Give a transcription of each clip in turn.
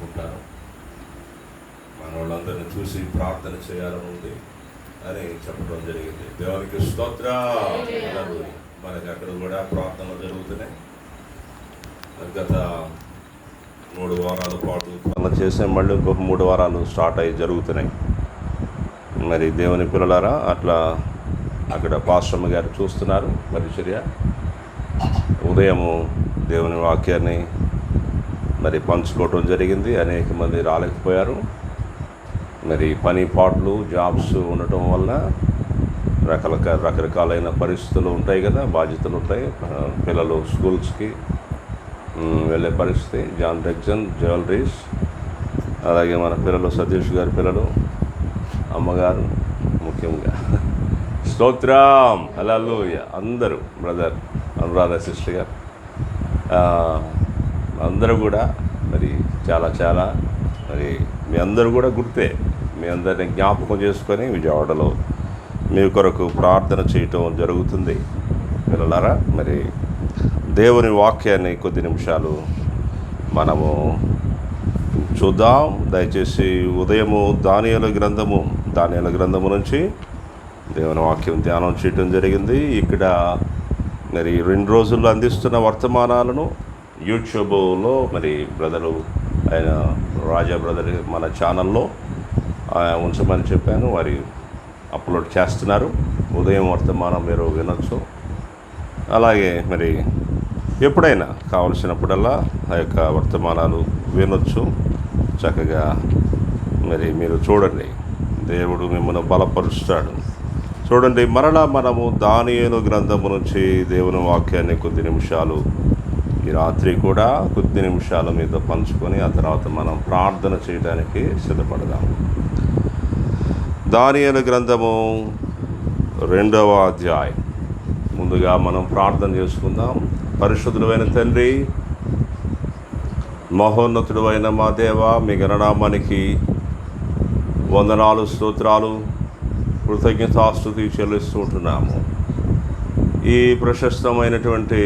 పంచుకుంటాను. మన వాళ్ళందరినీ చూసి ప్రార్థన చేయాలని ఉంది అని చెప్పడం జరిగింది. దేవునికి స్తోత్రం. మనకి అక్కడ కూడా ప్రార్థనలు జరుగుతున్నాయి. గత 3 వారాల పాటు ప్రార్థన చేసే మళ్ళీ ఇంకొక 3 వారాలు స్టార్ట్ అయ్యి జరుగుతున్నాయి. మరి దేవుని పిల్లలారా, అట్లా అక్కడ పాస్టమ్మ గారు చూస్తున్నారు పరిచర్య. ఉదయము దేవుని వాక్యాన్ని మరి పంచుకోవటం జరిగింది. అనేక మంది రాలేకపోయారు. మరి పని పాటలు జాబ్స్ ఉండటం వల్ల రకరకాలైన పరిస్థితులు ఉంటాయి కదా, బాధ్యతలు ఉంటాయి. పిల్లలు స్కూల్స్కి వెళ్ళే పరిస్థితి. జాన్ డెక్సన్ జ్యువెలరీస్, అలాగే మన పిల్లలు సతీష్ గారి పిల్లలు, అమ్మగారు ముఖ్యంగా. స్తోత్రం, హల్లెలూయా. అందరూ బ్రదర్ అనురాధ సిస్టర్ గారు అందరూ కూడా మరి చాలా మరి మీ అందరూ కూడా గుర్తే. మీ అందరిని జ్ఞాపకం చేసుకొని విజయవాడలో మీ కొరకు ప్రార్థన చేయటం జరుగుతుంది. పిల్లలారా, మరి దేవుని వాక్యాన్ని కొద్ది నిమిషాలు మనము చూద్దాం. దయచేసి ఉదయము దానియేలు గ్రంథము నుంచి దేవుని వాక్యం ధ్యానం చేయటం జరిగింది. ఇక్కడ మరి 2 రోజుల్లో అందిస్తున్న వర్తమానాలను యూట్యూబ్లో మరి బ్రదరు ఆయన రాజా బ్రదర్ మన ఛానల్లో ఉంచమని చెప్పాను. వారి అప్లోడ్ చేస్తున్నారు. ఉదయం వర్తమానం మీరు వినొచ్చు. అలాగే మరి ఎప్పుడైనా కావలసినప్పుడల్లా ఆ యొక్క వర్తమానాలు వినొచ్చు. చక్కగా మరి మీరు చూడండి, దేవుడు మిమ్మల్ని బలపరుస్తాడు. చూడండి, మరలా మనము దానియేలు గ్రంథము నుంచి దేవుని వాక్యాన్ని కొద్ది నిమిషాలు ఈ రాత్రి కూడా కొద్ది నిమిషాలు మీతో పంచుకొని ఆ తర్వాత మనం ప్రార్థన చేయడానికి సిద్ధపడదాం. దానియేలు గ్రంథము 2వ అధ్యాయం. ముందుగా మనం ప్రార్థన చేసుకుందాం. పరిశుద్ధుడైన తండ్రి, మహోన్నతుడు అయిన మా దేవ, మీ గణనామానికి వందనాలు, స్తోత్రాలు, కృతజ్ఞతాస్తుతి చెల్లిస్తుంటున్నాము. ఈ ప్రశస్తమైనటువంటి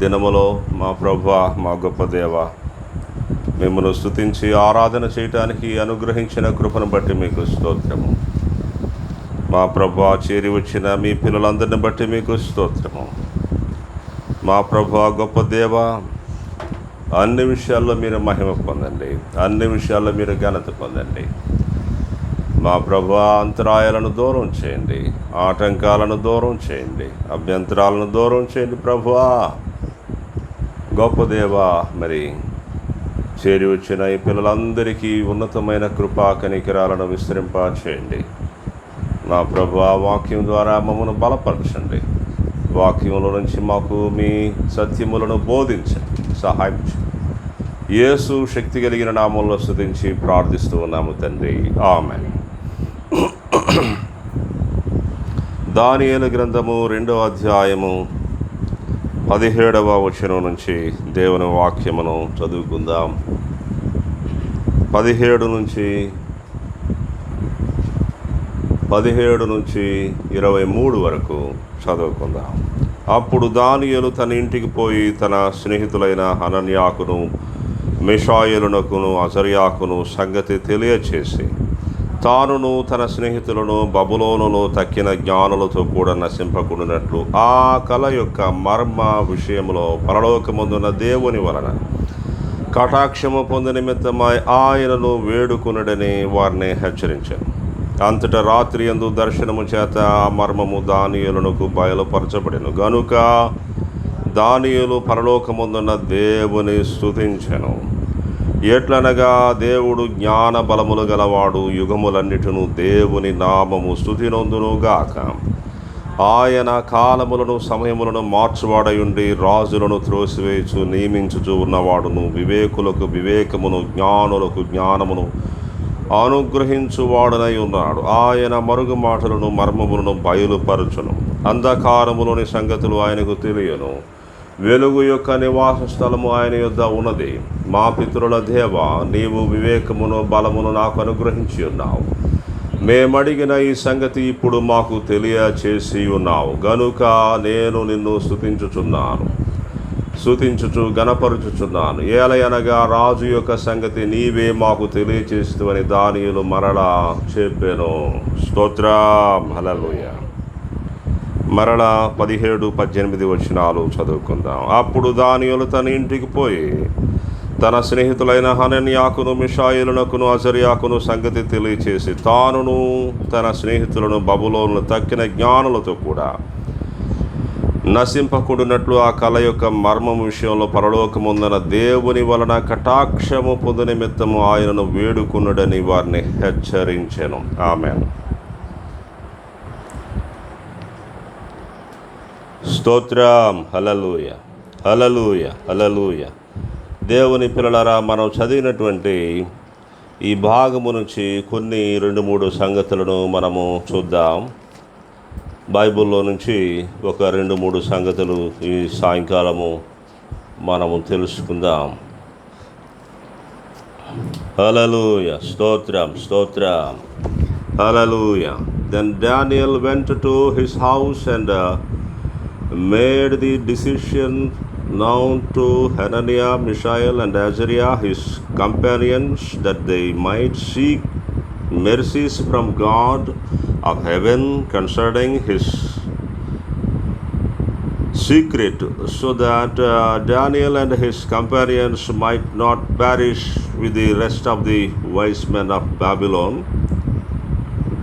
దినములో మా ప్రభువా, మా గొప్ప దేవ, మిమ్మల్ని స్తుతించి ఆరాధన చేయటానికి అనుగ్రహించిన కృపను బట్టి మీకు స్తోత్రము. మా ప్రభువా, చేరి వచ్చిన మీ పిల్లలందరిని బట్టి మీకు స్తోత్రము. మా ప్రభువా, గొప్ప దేవ, అన్ని విషయాల్లో మీరు మహిమ పొందండి, అన్ని విషయాల్లో మీరు ఘనత పొందండి. మా ప్రభువా, అంతరాయాలను దూరం చేయండి, ఆటంకాలను దూరం చేయండి, అభ్యంతరాలను దూరం చేయండి. ప్రభువా, గొప్ప దేవా, మరి చేరి వచ్చిన ఈ పిల్లలందరికీ ఉన్నతమైన కృపా కనికరాలను విస్తరింప చేయండి. మా ప్రభువా, వాక్యం ద్వారా మమ్మల్ని బలపరచండి. వాక్యంలో నుంచి మాకు మీ సత్యములను బోధించండి, సహాయం చేయండి. యేసు శక్తి కలిగిన నామంలో స్తుతించి ప్రార్థిస్తూ ఉన్నాము తండ్రి, ఆమేన్. దానియేలు గ్రంథము 2వ అధ్యాయము 17వ వచనం నుంచి దేవుని వాక్యమును చదువుకుందాం. 17 నుంచి 23 వరకు చదువుకుందాం. అప్పుడు దానియేలు తన ఇంటికి పోయి తన స్నేహితులైన హనన్యాకును, మిషాయేలునకును, అజర్యాకును సంగతి తెలియచేసి తానును తన స్నేహితులను బబులోనులో తక్కిన జ్ఞానులతో కూడా నశింపకుండానట్లు ఆ కళ యొక్క మర్మ విషయంలో పరలోకమందున్న దేవుని వలన కటాక్షము పొంది నిమిత్తమై ఆయనను వేడుకొనుడని వారిని హెచ్చరించాను. అంతటా రాత్రి యందు దర్శనము చేత ఆ మర్మము దానియేలునకు బయలుపరచబడెను. గనుక దానియేలు పరలోకమందున్న దేవుని స్తుతించెను. ఎట్లనగా దేవుడు జ్ఞాన బలములు గలవాడు, యుగములన్నిటిను దేవుని నామము స్తుతినొందునుగాక. ఆయన కాలములను సమయములను మార్చువాడయుండి రాజులను త్రోసివేయచు నియమించుచు ఉన్నవాడును, వివేకులకు వివేకమును, జ్ఞానులకు జ్ఞానమును అనుగ్రహించువాడనై ఉన్నాడు. ఆయన మరుగు మాటలను మర్మములను బయలుపరచును. అంధకారములోని సంగతులు ఆయనకు తెలియను. వెలుగు యొక్క నివాస స్థలము ఆయన యొద్ద ఉన్నది. మా పితరుల దేవ, నీవు వివేకమును బలమును నాకు అనుగ్రహించి ఉన్నావు. మేమడిగిన ఈ సంగతి ఇప్పుడు మాకు తెలియచేసి ఉన్నావు. గనుక నేను నిన్ను స్తుతించుచున్నాను. స్తుతించుచు గణపరుచుచున్నాను. ఏలయనగా రాజు యొక్క సంగతి నీవే మాకు తెలియచేస్తువని దానియేలు మరలా చెప్పాను. స్తోత్రం. హల్లెలూయా. మరలా 17-18 వచనాలు చదువుకుందాం. అప్పుడు దానియేలు తన ఇంటికి పోయి తన స్నేహితులైన హనన్యాకును, మిషాయేలునకును, అజర్యాకును సంగతి తెలియచేసి తానును తన స్నేహితులను బబులోనులో తక్కిన జ్ఞానులతో కూడా నశింపకుండునట్లు ఆ కళ యొక్క మర్మం విషయంలో పరలోకముందన దేవుని వలన కటాక్షము పొందు నిమిత్తము ఆయనను వేడుకున్నాడని వారిని హెచ్చరించెను. ఆమేన్. స్తోత్రం. హల్లెలూయా. హల్లెలూయా. హల్లెలూయా. దేవుని పిల్లలారా, మనం చదివినటువంటి ఈ భాగము నుంచి కొన్ని 2-3 సంగతులను మనము చూద్దాం. బైబిల్లో నుంచి ఒక 2-3 సంగతులు ఈ సాయంకాలము మనము తెలుసుకుందాం. హల్లెలూయా. స్తోత్రం. స్తోత్రం. హల్లెలూయా. Then Daniel went to his house and made the decision known to Hananiah, Mishael, and Azariah, his companions, that they might seek mercies from God of heaven concerning his secret, so that Daniel and his companions might not perish with the rest of the wise men of Babylon.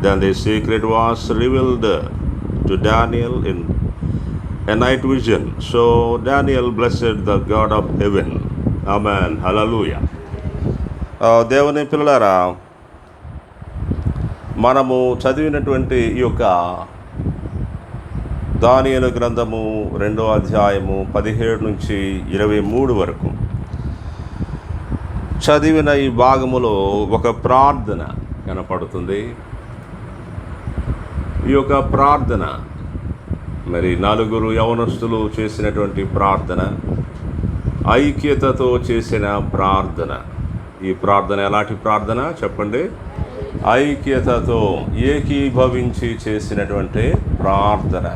Then the secret was revealed to Daniel in a night vision. So Daniel blessed the God of heaven. Amen. Hallelujah. దేవుని పిల్లలారా, మనము చదివినటువంటి ఈ యొక్క దానియేలు గ్రంథము 2వ అధ్యాయము 17-23 వరకు చదివిన ఈ భాగములో ఒక ప్రార్థన కనపడుతుంది. ఈ యొక్క ప్రార్థన మరి 4 యవనస్తులు చేసినటువంటి ప్రార్థన, ఐక్యతతో చేసిన ప్రార్థన. ఈ ప్రార్థన ఎలాంటి ప్రార్థన చెప్పండి? ఐక్యతతో ఏకీభవించి చేసినటువంటి ప్రార్థన.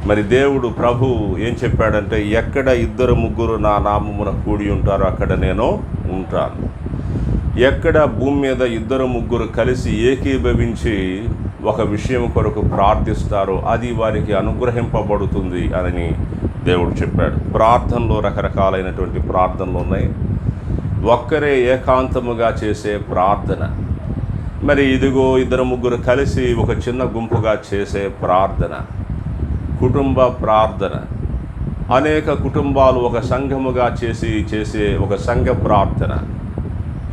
మరి దేవుడు ప్రభు ఏం చెప్పాడంటే, ఎక్కడ 2-3 నా నామమున కూడి ఉంటారో అక్కడ నేను ఉంటాను. ఎక్కడ భూమి మీద 2-3 కలిసి ఏకీభవించి ఒక విషయం కొరకు ప్రార్థిస్తారో అది వారికి అనుగ్రహింపబడుతుంది అని దేవుడు చెప్పాడు. ప్రార్థనలో రకరకాలైనటువంటి ప్రార్థనలు ఉన్నాయి. ఒక్కరే ఏకాంతముగా చేసే ప్రార్థన, మరి ఇదిగో 2-3 కలిసి ఒక చిన్న గుంపుగా చేసే ప్రార్థన, కుటుంబ ప్రార్థన, అనేక కుటుంబాలు ఒక సంఘముగా చేసే ఒక సంఘ ప్రార్థన.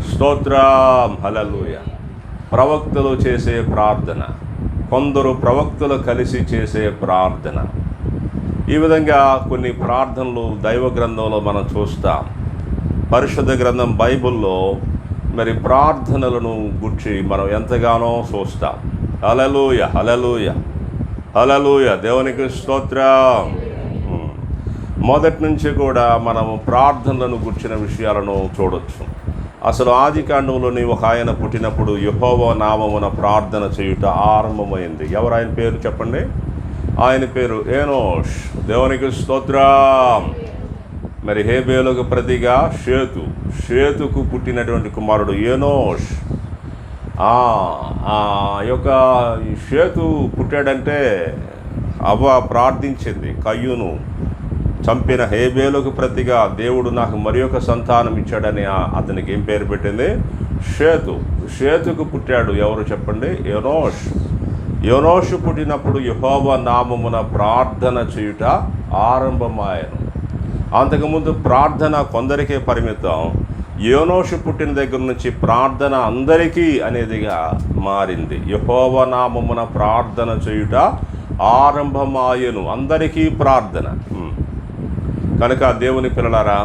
స్తోత్రం. హల్లెలూయా. ప్రవక్తలు చేసే ప్రార్థన, కొందరు ప్రవక్తలు కలిసి చేసే ప్రార్థన. ఈ విధంగా కొన్ని ప్రార్థనలు దైవ గ్రంథంలో మనం చూస్తాం. పరిశుద్ధ గ్రంథం బైబిల్లో మరి ప్రార్థనలను గురించి మనం ఎంతగానో చూస్తాం. హల్లెలూయా. హల్లెలూయా. హల్లెలూయా. దేవునికి స్తోత్రం. మొదటి నుంచి కూడా మనము ప్రార్థనలను గుర్చిన విషయాలను చూడొచ్చు. అసలు ఆదికాండంలోని ఒక ఆయన పుట్టినప్పుడు యెహోవా నామమున ప్రార్థన చేయుట ఆరంభమైంది. ఎవరు ఆయన పేరు చెప్పండి? ఆయన పేరు ఏనోష్. దేవునికి స్తోత్రం. మరి హేబేలుకు ప్రతిగా షేతుకు పుట్టినటువంటి కుమారుడు ఏనోష్. యొక్క షేతు పుట్టాడంటే అవ్వ ప్రార్థించింది, కయ్యూను చంపిన హేబేలుకు ప్రతిగా దేవుడు నాకు మరి ఒక సంతానం ఇచ్చాడని అతనికి ఏం పేరు పెట్టింది? షేతుకు పుట్టాడు ఎవరు చెప్పండి? యోనోషు పుట్టినప్పుడు యెహోవా నామమున ప్రార్థన చేయుట ఆరంభమాయను. అంతకుముందు ప్రార్థన కొందరికే పరిమితం. యోనోషు పుట్టిన దగ్గర నుంచి ప్రార్థన అందరికీ అనేదిగా మారింది. యెహోవా నామమున ప్రార్థన చేయుట ఆరంభమాయను, అందరికీ ప్రార్థన. కనుక దేవుని పిల్లలారా,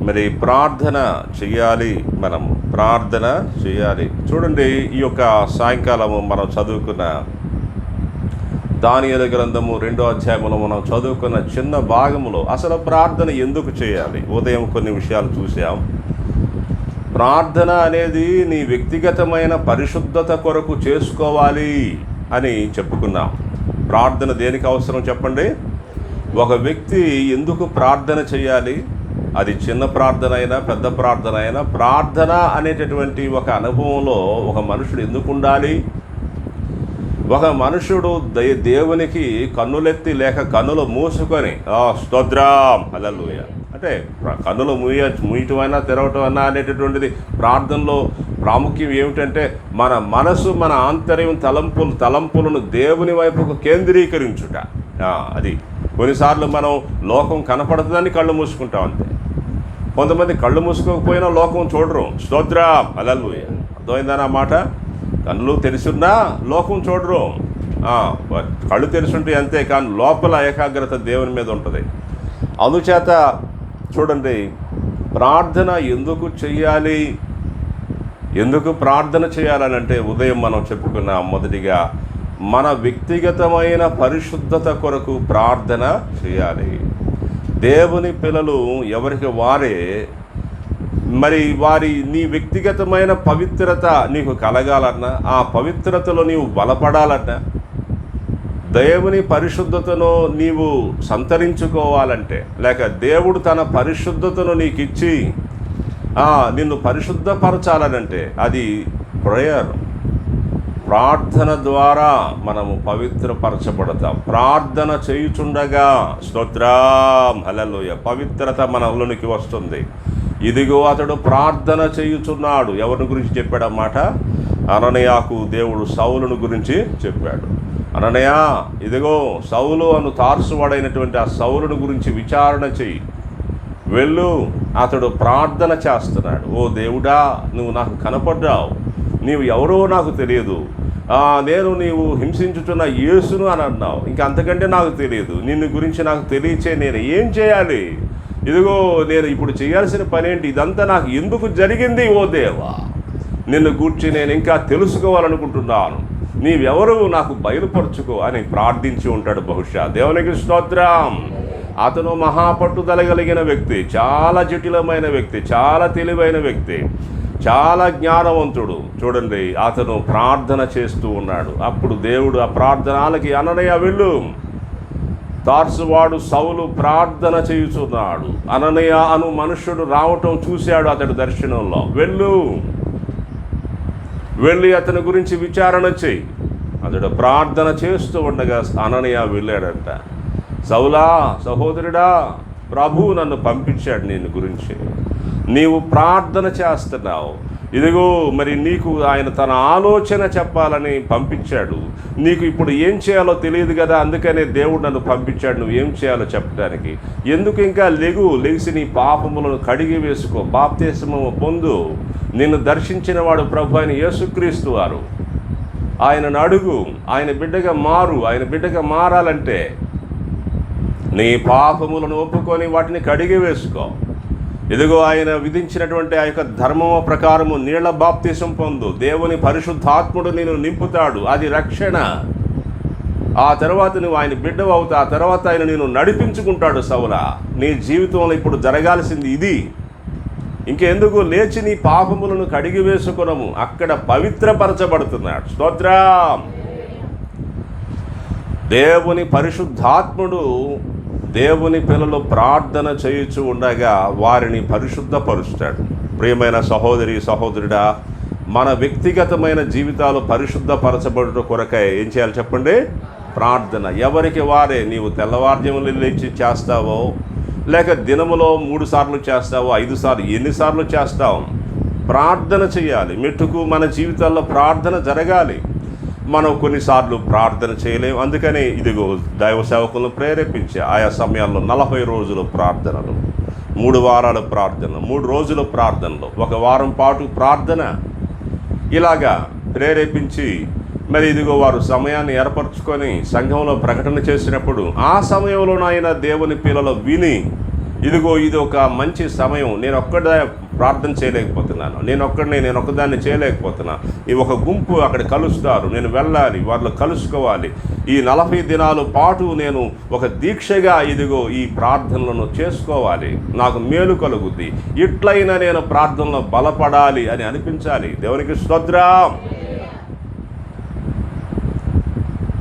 మరి ప్రార్థన చేయాలి, మనము ప్రార్థన చేయాలి. చూడండి, ఈ యొక్క సాయంకాలము మనం చదువుకున్న దానియేలు గ్రంథము 2వ అధ్యాయంలో మనం చదువుకున్న చిన్న భాగములో అసలు ప్రార్థన ఎందుకు చేయాలి? ఉదయం కొన్ని విషయాలు చూసాం. ప్రార్థన అనేది నీ వ్యక్తిగతమైన పరిశుద్ధత కొరకు చేసుకోవాలి అని చెప్పుకున్నాం. ప్రార్థన దేనికి అవసరం చెప్పండి? ఒక వ్యక్తి ఎందుకు ప్రార్థన చేయాలి? అది చిన్న ప్రార్థన అయినా పెద్ద ప్రార్థన అయినా, ప్రార్థన అనేటటువంటి ఒక అనుభవంలో ఒక మనుషుడు ఎందుకు ఉండాలి? ఒక మనుషుడు దేవునికి కన్నులెత్తి లేక కన్నులు మూసుకొని స్తోత్రం హల్లెలూయా అంటే కన్నులు మూయటమైనా తెరవటమైనా అనేటటువంటిది ప్రార్థనలో ప్రాముఖ్యం ఏమిటంటే మన మనసు, మన ఆంతర్యం, తలంపులను దేవుని వైపుకు కేంద్రీకరించుట. అది కొన్నిసార్లు మనం లోకం కనపడుతుందని కళ్ళు మూసుకుంటాం అంతే. కొంతమంది కళ్ళు మూసుకోకపోయినా లోకం చూడరు. స్తోత్రం హల్లెలూయా, అర్థమైందని ఆ మాట. కళ్ళు తెరిచున్నా లోకం చూడరు. కళ్ళు తెరిచుంటే అంతే, కానీ లోపల ఏకాగ్రత దేవుని మీద ఉంటుంది. అందుచేత చూడండి, ప్రార్థన ఎందుకు చెయ్యాలి? ఎందుకు ప్రార్థన చేయాలని అంటే, ఉదయం మనం చెప్పుకున్న మొదటిగా మన వ్యక్తిగతమైన పరిశుద్ధత కొరకు ప్రార్థన చేయాలి. దేవుని పిల్లలు ఎవరికి వారే మరి నీ వ్యక్తిగతమైన పవిత్రత నీకు కలగాలన్నా, ఆ పవిత్రతలో నీవు బలపడాలన్నా, దేవుని పరిశుద్ధతను నీవు సంతరించుకోవాలంటే, లేక దేవుడు తన పరిశుద్ధతను నీకు ఇచ్చి నిన్ను పరిశుద్ధపరచాలనంటే అది ప్రేయర్. ప్రార్థన ద్వారా మనము పవిత్రపరచబడతాం. ప్రార్థన చేయుచుండగా స్తోత్రం హల్లెలూయా పవిత్రత మనలోనికి వస్తుంది. ఇదిగో అతడు ప్రార్థన చేయుచున్నాడు. ఎవరిని గురించి చెప్పాడన్నమాట? అననీయాకు దేవుడు సౌలును గురించి చెప్పాడు. అననీయ, ఇదిగో సౌలు అను తార్సువాడైనటువంటి ఆ సౌలును గురించి విచారణ చెయ్యి, వెళ్ళు, అతడు ప్రార్థన చేస్తున్నాడు. ఓ దేవుడా, నువ్వు నాకు కనపడ్డావు, నీవు ఎవరో నాకు తెలియదు, నీవు హింసించుతున్న యేసును అని అన్నావు, ఇంకా అంతకంటే నాకు తెలియదు, నిన్ను గురించి నాకు తెలియచే నేను ఏం చేయాలి? ఇదిగో నేను ఇప్పుడు చేయాల్సిన పని ఏంటి? ఇదంతా నాకు ఎందుకు జరిగింది? ఓ దేవా, నిన్ను గూర్చి నేను ఇంకా తెలుసుకోవాలనుకుంటున్నాను, నీవెవరు నాకు బయలుపరుచుకో అని ప్రార్థించి ఉంటాడు బహుశా. దేవునికి స్తోత్రం. అతను మహాపట్టుదల కలిగిన వ్యక్తి, చాలా జటిలమైన వ్యక్తి, చాలా తెలివైన వ్యక్తి, చాలా జ్ఞానవంతుడు. చూడండి, అతను ప్రార్థన చేస్తూ ఉన్నాడు. అప్పుడు దేవుడు ఆ ప్రార్థనలకి, అననీయ వెళ్ళు, తార్సువాడు సౌలు ప్రార్థన చేయుచున్నాడు. అననీయ అను మనుష్యుడు రావటం చూశాడు అతడు దర్శనంలో. వెళ్ళి అతని గురించి విచారణ చెయ్యి. అతడు ప్రార్థన చేస్తూ ఉండగా అననీయ వెళ్ళాడంట. సౌలా, సహోదరుడా, ప్రభువు నన్ను పంపించాడు నిన్ను గురించి, నీవు ప్రార్థన చేస్తున్నావు, ఇదిగో మరి నీకు ఆయన తన ఆలోచన చెప్పాలని పంపించాడు, నీకు ఇప్పుడు ఏం చేయాలో తెలియదు కదా, అందుకనే దేవుడు నన్ను పంపించాడు నువ్వేం చేయాలో చెప్పడానికి. ఎందుకు ఇంకా లెగిసి నీ పాపములను కడిగి వేసుకో, బాప్తిస్మము పొందు, నిన్ను దర్శించిన వాడు ప్రభు అయిన యేసుక్రీస్తు వారు. ఆయనను అడుగు, ఆయన బిడ్డగా మారు. ఆయన బిడ్డగా మారాలంటే నీ పాపములను ఒప్పుకొని వాటిని కడిగి వేసుకో. ఇదిగో ఆయన విధించినటువంటి ఆ యొక్క ధర్మము ప్రకారము నీళ్ల బాప్తిసం పొందు. దేవుని పరిశుద్ధాత్ముడు నేను నింపుతాడు, అది రక్షణ. ఆ తర్వాత నువ్వు ఆయన బిడ్డవు అవుతా. ఆ తర్వాత ఆయన నేను నడిపించుకుంటాడు. సౌలా, నీ జీవితంలో ఇప్పుడు జరగాల్సింది ఇది. ఇంకెందుకు, లేచి నీ పాపములను కడిగి వేసుకునము. అక్కడ పవిత్రపరచబడుతున్నాడు. స్తోత్రం. దేవుని పరిశుద్ధాత్ముడు దేవుని పిల్లలు ప్రార్థన చేయుచు ఉండగా వారిని పరిశుద్ధపరుస్తాడు. ప్రియమైన సహోదరి సహోదరుడా, మన వ్యక్తిగతమైన జీవితాలు పరిశుద్ధపరచబడుట కొరకై ఏం చేయాలి చెప్పండి? ప్రార్థన. ఎవరికి వారే, నీవు తెల్లవారుజామున లేచి చేస్తావో, లేక దినములో 3 సార్లు చేస్తావో, 5 సార్లు, ఎన్నిసార్లు చేస్తావు, ప్రార్థన చేయాలి. మెట్టుకు మన జీవితాల్లో ప్రార్థన జరగాలి. మనం కొన్నిసార్లు ప్రార్థన చేయలేము. అందుకని ఇదిగో దైవ సేవకులను ప్రేరేపించి ఆయా సమయాల్లో 40 రోజుల ప్రార్థనలు, 3 వారాల ప్రార్థనలు, 3 రోజుల ప్రార్థనలు, 1 వారం పాటు ప్రార్థన, ఇలాగా ప్రేరేపించి మరి ఇదిగో వారు సమయాన్ని ఏర్పరచుకొని సంఘంలో ప్రకటన చేసినప్పుడు ఆ సమయంలోనైనా దేవుని పిల్లలు విని, ఇదిగో ఇది ఒక మంచి సమయం, నేను ఒక్కడే ప్రార్థన చేయలేకపోతున్నాను, నేను ఒక్కదాన్ని చేయలేకపోతున్నాను, ఈ ఒక గుంపు అక్కడ కలుస్తారు, నేను వెళ్ళాలి, వాళ్ళు కలుసుకోవాలి, ఈ 40 దినాల పాటు నేను ఒక దీక్షగా ఇదిగో ఈ ప్రార్థనలను చేసుకోవాలి, నాకు మేలు కలుగుద్ది, ఇట్లయినా నేను ప్రార్థనలో బలపడాలి అని అనిపించాలి. దేవునికి స్తోత్రం.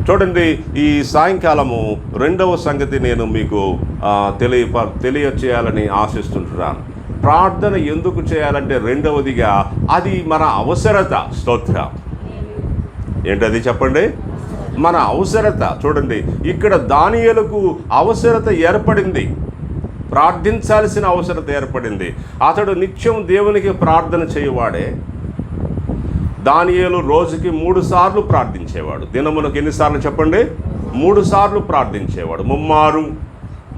చూడండి, ఈ సాయంకాలము రెండవ సంగతి నేను మీకు తెలియచేయాలని ఆశిస్తుంటున్నాను. ప్రార్థన ఎందుకు చేయాలంటే రెండవదిగా అది మన అవసరత. స్తోత్రం. ఏంటది చెప్పండి? మన అవసరత. చూడండి, ఇక్కడ దానియేలుకు అవసరత ఏర్పడింది, ప్రార్థించాల్సిన అవసరత ఏర్పడింది. అతడు నిత్యం దేవునికి ప్రార్థన చేయవాడే. దానియేలు రోజుకి 3 సార్లు ప్రార్థించేవాడు. దినములకు ఎన్నిసార్లు చెప్పండి? 3 సార్లు ప్రార్థించేవాడు. ముమ్మారు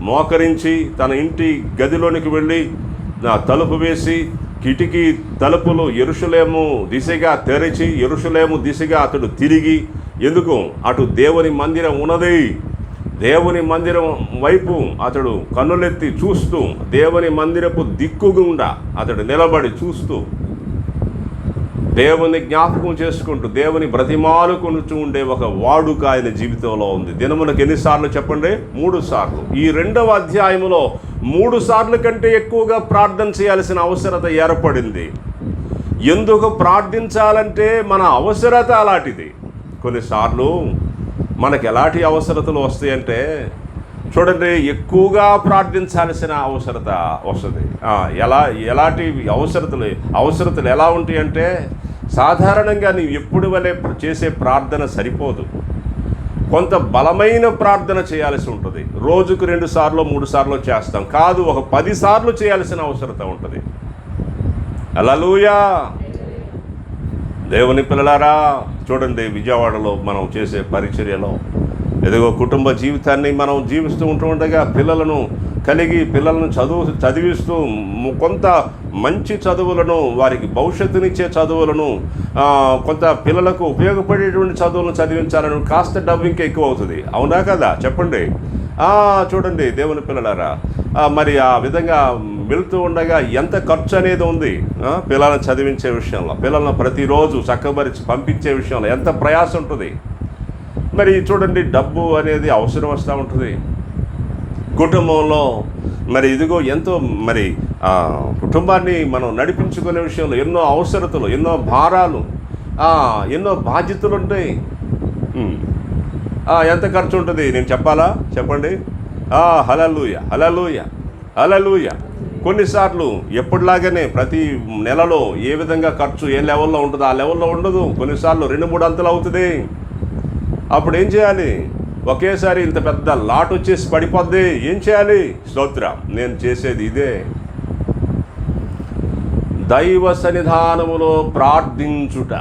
మోకరించి తన ఇంటి గదిలోనికి వెళ్ళి తలుపు వేసి కిటికీ తలుపులు యెరూషలేము దిశగా తెరిచి యెరూషలేము దిశగా అతడు తిరిగి, ఎందుకు అటు దేవుని మందిరం ఉన్నది, దేవుని మందిరం వైపు అతడు కన్నులెత్తి చూస్తూ దేవుని మందిరపు దిక్కుగుండా అతడు నిలబడి చూస్తూ దేవుని జ్ఞాపకం చేసుకుంటూ దేవుని బ్రతిమాలుకొనుచూ ఉండే ఒక వాడుక ఆయన జీవితంలో ఉంది. దినములకు ఎన్నిసార్లు చెప్పండి? 3 సార్లు. ఈ 2వ అధ్యాయంలో 3 సార్లు కంటే ఎక్కువగా ప్రార్థన చేయాల్సిన అవసరత ఏర్పడింది. ఎందుకు ప్రార్థించాలంటే మన అవసరత అలాంటిది. కొన్నిసార్లు మనకు ఎలాంటి అవసరతలు వస్తాయంటే, చూడండి, ఎక్కువగా ప్రార్థించాల్సిన అవసరత వస్తుంది. ఎలాంటి అవసరతలు ఎలా ఉంటాయి అంటే, సాధారణంగా నీవు ఎప్పుడు వలె చేసే ప్రార్థన సరిపోదు. కొంత బలమైన ప్రార్థన చేయాల్సి ఉంటుంది. రోజుకు 2 సార్లు 3 సార్లు చేస్తాం కాదు, ఒక 10 సార్లు చేయాల్సిన అవసరత ఉంటుంది. హల్లెలూయా. దేవుని పిల్లలారా, చూడండి, విజయవాడలో మనం చేసే పరిచర్యలో ఎదుగో కుటుంబ జీవితాన్ని మనం జీవిస్తూ ఉండగా పిల్లలను చదివిస్తూ కొంత మంచి చదువులను, వారికి భవిష్యత్తునిచ్చే చదువులను, కొంత పిల్లలకు ఉపయోగపడేటువంటి చదువులను చదివించాలని కాస్త డబ్బు ఇంకా ఎక్కువ అవుతుంది. అవునా కదా? చెప్పండి. చూడండి దేవుని పిల్లలారా, మరి ఆ విధంగా వెళుతూ ఉండగా ఎంత ఖర్చు అనేది ఉంది. పిల్లలను చదివించే విషయంలో, పిల్లలను ప్రతిరోజు చక్కబరిచి పంపించే విషయంలో ఎంత ప్రయాసం ఉంటుంది. మరి చూడండి, డబ్బు అనేది అవసరం వస్తూ ఉంటుంది కుటుంబంలో. మరి ఇదిగో ఎంతో మరి కుటుంబాన్ని మనం నడిపించుకునే విషయంలో ఎన్నో అవసరతలు, ఎన్నో భారాలు, ఎన్నో బాధ్యతలు ఉంటాయి. ఎంత ఖర్చు ఉంటుంది నేను చెప్పాలా? చెప్పండి. హల్లెలూయా, హల్లెలూయా, హల్లెలూయా. కొన్నిసార్లు ఎప్పటిలాగానే ప్రతి నెలలో ఏ విధంగా ఖర్చు ఏ లెవెల్లో ఉంటుందో ఆ లెవెల్లో ఉండదు. కొన్నిసార్లు 2-3 అంతలు అవుతుంది. అప్పుడు ఏం చేయాలి? ఒకేసారి ఇంత పెద్ద లాట్ వచ్చేసి పడిపోద్ది. ఏం చేయాలి? స్తోత్రం. నేను చేసేది ఇదే, దైవ సన్నిధానములో ప్రార్థించుట.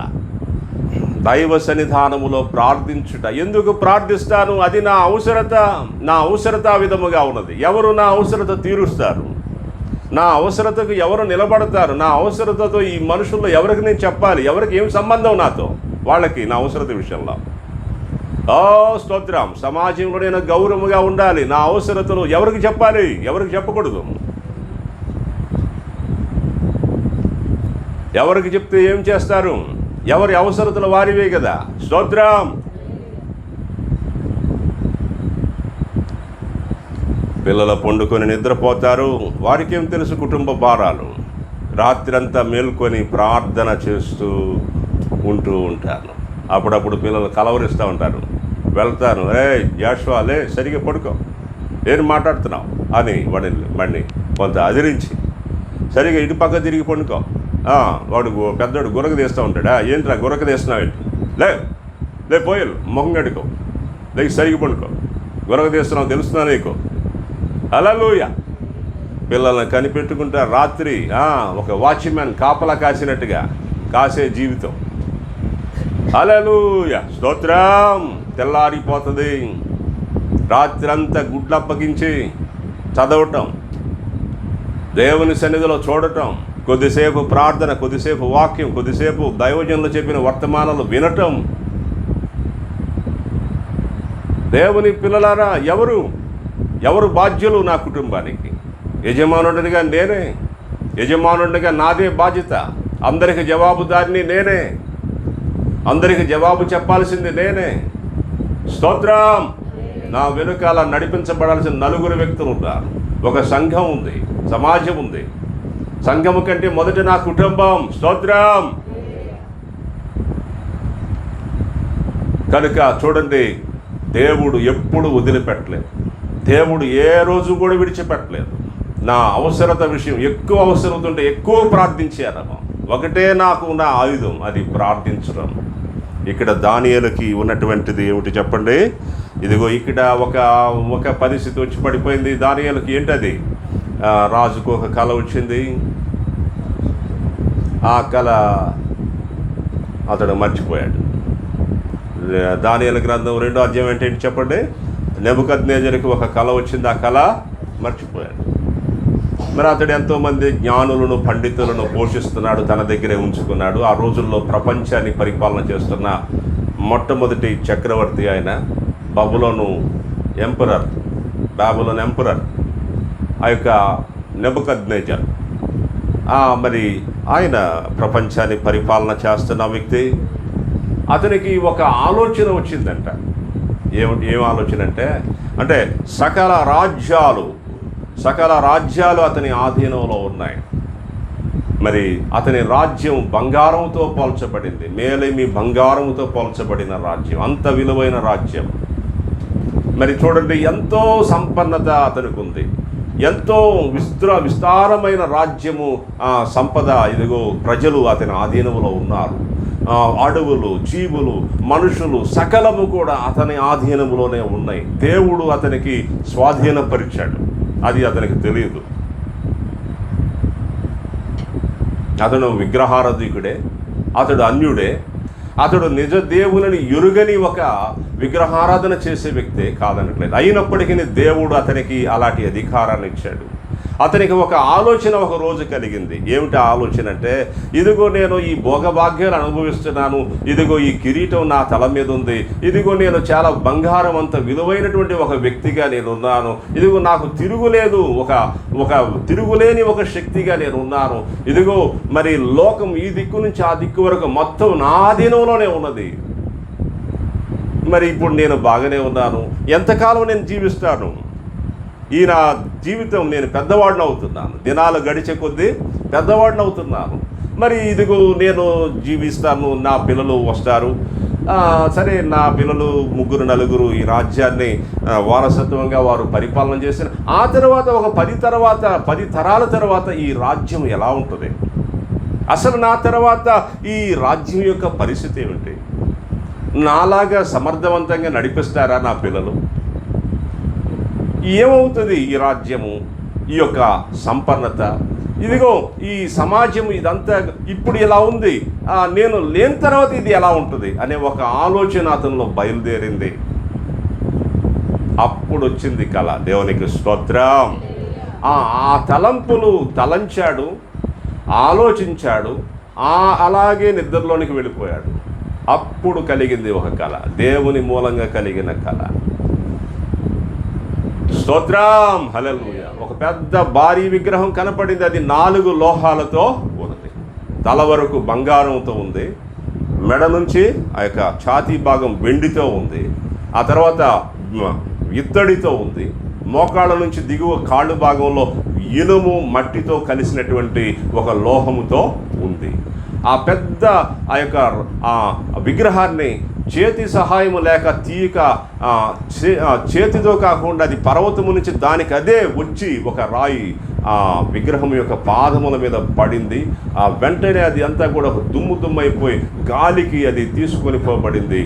దైవ సన్నిధానములో ప్రార్థించుట. ఎందుకు ప్రార్థిస్తాను? అది నా అవసరత విధముగా ఉన్నది. ఎవరు నా అవసరత తీరుస్తారు? నా అవసరతకు ఎవరు నిలబడతారు? నా అవసరతతో ఈ మనుషుల్లో ఎవరికి నేను చెప్పాలి? ఎవరికి ఏం సంబంధం నాతో? వాళ్ళకి నా అవసరత విషయంలో స్తోత్రం. సమాజంలో నేను గౌరవముగా ఉండాలి. నా అవసరతలు ఎవరికి చెప్పాలి? ఎవరికి చెప్పకూడదు. ఎవరికి చెప్తే ఏం చేస్తారు? ఎవరి అవసరతలు వారివే కదా. స్తోత్రం. పిల్లలు పండుకొని నిద్రపోతారు, వారికేం తెలుసు కుటుంబ భారాలు. రాత్రంతా మేల్కొని ప్రార్థన చేస్తూ ఉంటూ ఉంటాను. అప్పుడప్పుడు పిల్లలు కలవరిస్తూ ఉంటారు. వెళ్తాను, జాషువా లే, సరిగ్గా పడుకో, ఏం మాట్లాడుతున్నావు అని వాడిని కొంత అదిరించి, సరిగ్గా ఇటు పక్క తిరిగి పండుకో. వాడు పెద్దవాడు గురక తీస్తూ ఉంటాడా, ఏంట్రా గురక తీస్తున్నావు ఏంటి, లే పోయలు మొహం గడుకో, లేక సరిగ్గా పండుకో, గురక తీస్తున్నావు తెలుస్తున్నా నీకు. హల్లెలూయా. పిల్లల్ని కనిపెట్టుకుంటా రాత్రి ఒక వాచ్మ్యాన్ కాపలా కాసినట్టుగా కాసే జీవితం. హల్లెలూయా, స్తోత్రం. తెల్లారిపోతుంది. రాత్రి అంతా గుడ్లు అప్పగించి చదవటం, దేవుని సన్నిధిలో చూడటం, కొద్దిసేపు ప్రార్థన, కొద్దిసేపు వాక్యం, కొద్దిసేపు దైవజనులు చెప్పిన వర్తమానాలు వినటం. దేవుని పిల్లలారా, ఎవరు బాధ్యులు నా కుటుంబానికి? యజమానుడిగా నేనే. యజమానుడిగా నాదే బాధ్యత. అందరికి జవాబుదారిని నేనే. అందరికి జవాబు చెప్పాల్సింది నేనే. స్తోత్రం. నా వెనుకాల నడిపించబడాల్సిన 4 వ్యక్తులు ఉన్నారు. ఒక సంఘం ఉంది, సమాజం ఉంది. సంఘము కంటే మొదట నా కుటుంబం. స్తోత్రం. కనుక చూడండి, దేవుడు ఎప్పుడు వదిలిపెట్టలేదు. దేవుడు ఏ రోజు కూడా విడిచిపెట్టలేదు. నా అవసరత విషయం ఎక్కువ అవసరత ఉంటే ఎక్కువ ప్రార్థించాను. ఒకటే నాకు నా ఆయుధం, అది ప్రార్థించడం. ఇక్కడ దానియేలుకి ఉన్నటువంటిది ఏమిటి చెప్పండి? ఇదిగో ఇక్కడ ఒక పరిస్థితి వచ్చి పడిపోయింది దానియేలుకి. ఏంటది? రాజుకు ఒక కళ వచ్చింది. ఆ కళ అతడు మర్చిపోయాడు. దానియేలు గ్రంథం 2వ అధ్యాయం ఏంటంటే చెప్పండి. నెబుకద్నెజరుకి ఒక కళ వచ్చింది, ఆ కళ మర్చిపోయాడు. మరి అతడు ఎంతోమంది జ్ఞానులను పండితులను పోషిస్తున్నాడు, తన దగ్గరే ఉంచుకున్నాడు. ఆ రోజుల్లో ప్రపంచాన్ని పరిపాలన చేస్తున్న మొట్టమొదటి చక్రవర్తి ఆయన బాబులోను ఎంపరర్ ఆ యొక్క నెబుకద్నెజర్. మరి ఆయన ప్రపంచాన్ని పరిపాలన చేస్తున్న వ్యక్తి. అతనికి ఒక ఆలోచన వచ్చిందంట. ఏం ఆలోచన అంటే సకల రాజ్యాలు అతని ఆధీనంలో ఉన్నాయి. మరి అతని రాజ్యం బంగారంతో పోల్చబడింది. మేలేమి బంగారంతో పోల్చబడిన రాజ్యం, అంత విలువైన రాజ్యం. మరి చూడండి, ఎంతో సంపన్నత అతనికి ఉంది, ఎంతో విస్తారమైన రాజ్యము, సంపద. ఇదిగో ప్రజలు అతని ఆధీనంలో ఉన్నారు. అడవులు, జీవులు, మనుషులు సకలము కూడా అతని ఆధీనంలోనే ఉన్నాయి. దేవుడు అతనికి స్వాధీనపరిచాడు, అది అతనికి తెలియదు. అతడు విగ్రహారాధికుడే, అతడు అన్యుడే, అతడు నిజ దేవుని ఎరుగని ఒక విగ్రహారాధన చేసే వ్యక్తే కాదనట్లేదు. అయినప్పటికీ దేవుడు అతనికి అలాంటి అధికారాన్ని ఇచ్చాడు. అతనికి ఒక ఆలోచన ఒక రోజు కలిగింది. ఏమిటి ఆలోచన అంటే, ఇదిగో నేను ఈ భోగభాగ్యాలు అనుభవిస్తున్నాను, ఇదిగో ఈ కిరీటం నా తల మీద ఉంది, ఇదిగో నేను చాలా బంగారం అంత విలువైనటువంటి ఒక వ్యక్తిగా నేను ఉన్నాను, ఇదిగో నాకు తిరుగులేదు, ఒక తిరుగులేని ఒక శక్తిగా నేను ఉన్నాను, ఇదిగో మరి లోకం ఈ దిక్కు నుంచి ఆ దిక్కు వరకు మొత్తం నా అధీనంలోనే ఉన్నది. మరి ఇప్పుడు నేను బాగానే ఉన్నాను, ఎంతకాలం నేను జీవిస్తాను? ఈ నా జీవితం, నేను పెద్దవాడిని అవుతున్నాను, దినాలు గడిచే కొద్దీ పెద్దవాడిని అవుతున్నాను. మరి ఇదిగో నేను జీవిస్తాను, నా పిల్లలు వస్తారు, సరే నా పిల్లలు 3-4 ఈ రాజ్యాన్ని వారసత్వంగా వారు పరిపాలన చేసిన ఆ తర్వాత ఒక 10 తరాల తర్వాత ఈ రాజ్యం ఎలా ఉంటుంది? అసలు నా తర్వాత ఈ రాజ్యం యొక్క పరిస్థితి ఏమిటి? నాలాగా సమర్థవంతంగా నడిపిస్తారా నా పిల్లలు? ఏమవుతుంది ఈ రాజ్యము, ఈ యొక్క సంపన్నత? ఇదిగో ఈ సమాజం ఇదంతా ఇప్పుడు ఇలా ఉంది, నేను లేని తర్వాత ఇది ఎలా ఉంటుంది అనే ఒక ఆలోచన అతనిలో బయలుదేరింది. అప్పుడు వచ్చింది కళ. దేవునికి స్తోత్రం. ఆ తలంపులు తలంచాడు, ఆలోచించాడు, అలాగే నిద్రలోనికి వెళ్ళిపోయాడు. అప్పుడు కలిగింది ఒక కళ, దేవుని మూలంగా కలిగిన కళ. స్తోత్రం, హల్లెలూయా. ఒక పెద్ద భారీ విగ్రహం కనపడింది. అది 4 లోహాలతో ఉన్నది. తల వరకు బంగారంతో ఉంది, మెడ నుంచి ఆ యొక్క ఛాతీ భాగం వెండితో ఉంది, ఆ తర్వాత ఇత్తడితో ఉంది, మోకాళ్ళ నుంచి దిగువ కాళ్ళు భాగంలో ఇనుము మట్టితో కలిసినటువంటి ఒక లోహముతో ఉంది. ఆ పెద్ద ఆ యొక్క విగ్రహాన్ని చేతి సహాయము లేక తీయక, చేతితో కాకుండా అది పర్వతము నుంచి దానికి అదే వచ్చి ఒక రాయి ఆ విగ్రహం యొక్క పాదముల మీద పడింది. వెంటనే అది అంతా కూడా దుమ్మైపోయి గాలికి అది తీసుకొని పోబడింది.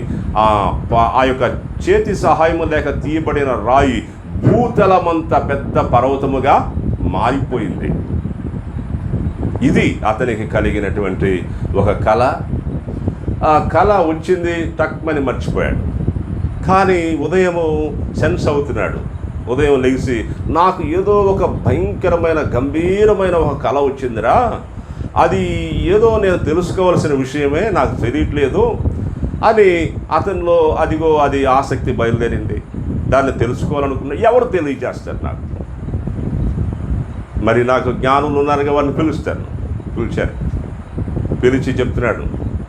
ఆ యొక్క చేతి సహాయము లేక తీయబడిన రాయి భూతలమంతా పెద్ద పర్వతముగా మారిపోయింది. ఇది అతనికి కలిగినటువంటి ఒక కళ. ఆ కళ వచ్చింది, తక్కువని మర్చిపోయాడు. కానీ ఉదయము సెన్స్ అవుతున్నాడు. ఉదయం లెగిసి, నాకు ఏదో ఒక భయంకరమైన గంభీరమైన ఒక కళ వచ్చిందిరా, అది ఏదో నేను తెలుసుకోవాల్సిన విషయమే, నాకు తెలియట్లేదు అని అతనిలో అది ఆసక్తి బయలుదేరింది. దాన్ని తెలుసుకోవాలనుకున్నా. ఎవరు తెలియజేస్తారు నాకు? మరి నాకు జ్ఞానులు ఉన్నారుగా, వారిని పిలిచారు. పిలిచి చెప్తున్నాడు,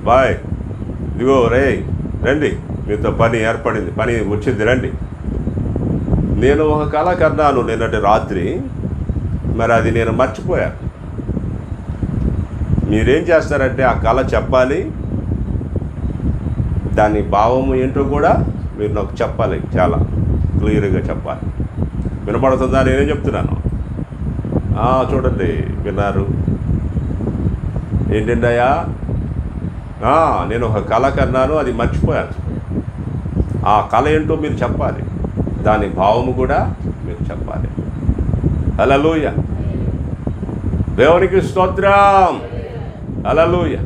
బాయ్ ఇదిగో రండి, మీతో పని ఏర్పడింది, పని వచ్చింది, రండి. నేను ఒక కళ కన్నాను నిన్నటి రాత్రి, మరి అది నేను మర్చిపోయాను. మీరేం చేస్తారంటే ఆ కళ చెప్పాలి, దాని భావము ఏంటో కూడా మీరు నాకు చెప్పాలి, చాలా క్లియర్గా చెప్పాలి. వినపడుతుందా నేనేం చెప్తున్నాను? చూడండి, విన్నారు. ఏంటండి అయ్యా? నేను ఒక కళ కన్నాను, అది మర్చిపోయాను. ఆ కళ ఏంటో మీరు చెప్పాలి, దాని భావము కూడా మీరు చెప్పాలి. హల్లెలూయా, దేవునికి స్తోత్రం. Hallelujah.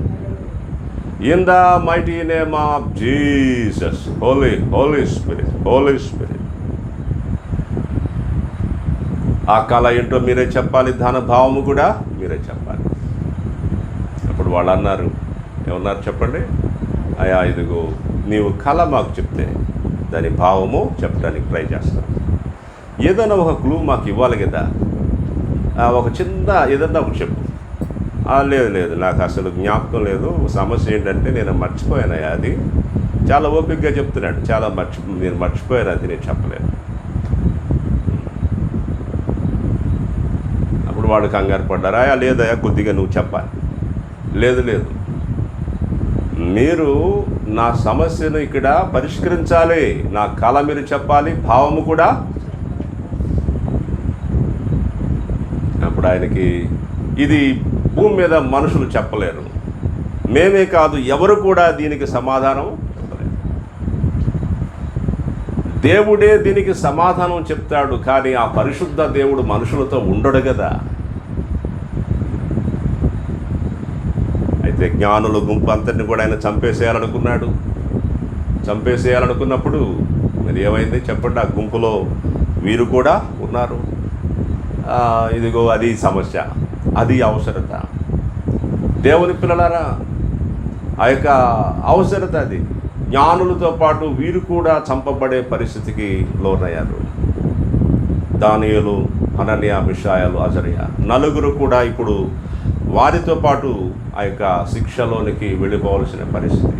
In the mighty name of Jesus. Holy Spirit. ఆ కళ ఏంటో మీరే చెప్పాలి, దాని భావము కూడా మీరే చెప్పాలి. అప్పుడు వాళ్ళు అన్నారు, ఏమన్నారు చెప్పండి? అయ్యా, ఇదిగో నీవు కళ మాకు చెప్తే దాని భావము చెప్పడానికి ట్రై చేస్తాను. ఏదైనా ఒక క్లూ మాకు ఇవ్వాలి కదా, ఒక చిన్న ఏదన్నా ఒకటి చెప్పు. లేదు, నాకు అసలు జ్ఞాపకం లేదు. సమస్య ఏంటంటే నేను మర్చిపోయానయ్యా. అది చాలా ఓపికగా చెప్తున్నాడు. నేను మర్చిపోయాను, అది నేను చెప్పలేను. అప్పుడు వాడు కంగారు పడ్డారా? లేదయ్యా, కొద్దిగా నువ్వు చెప్పాలి. లేదు, మీరు నా సమస్యను ఇక్కడ పరిష్కరించాలి. నా కళ మీరు చెప్పాలి, భావము కూడా. అప్పుడు ఆయనకి, ఇది భూమి మీద మనుషులు చెప్పలేరు, మేమే కాదు ఎవరు కూడా దీనికి సమాధానం చెప్పలేరు. దేవుడే దీనికి సమాధానం చెప్తాడు, కానీ ఆ పరిశుద్ధ దేవుడు మనుషులతో ఉండడు కదా. అయితే జ్ఞానుల గుంపు అంతటిని కూడా ఆయన చంపేసేయాలనుకున్నప్పుడు మరి ఏమైంది చెప్పండి? ఆ గుంపులో వీరు కూడా ఉన్నారు. ఇదిగో అది సమస్య, అది అవసరత. దేవుని పిల్లలారా, ఆ యొక్క అవసరత అది. జ్ఞానులతో పాటు వీరు కూడా చంపబడే పరిస్థితికి లోనయ్యారు. దానియేలు, హనన్యా, మిషాయలు, అజర్యా నలుగురు కూడా ఇప్పుడు వారితో పాటు ఆ యొక్క శిక్షలోనికి వెళ్ళిపోవలసిన పరిస్థితి.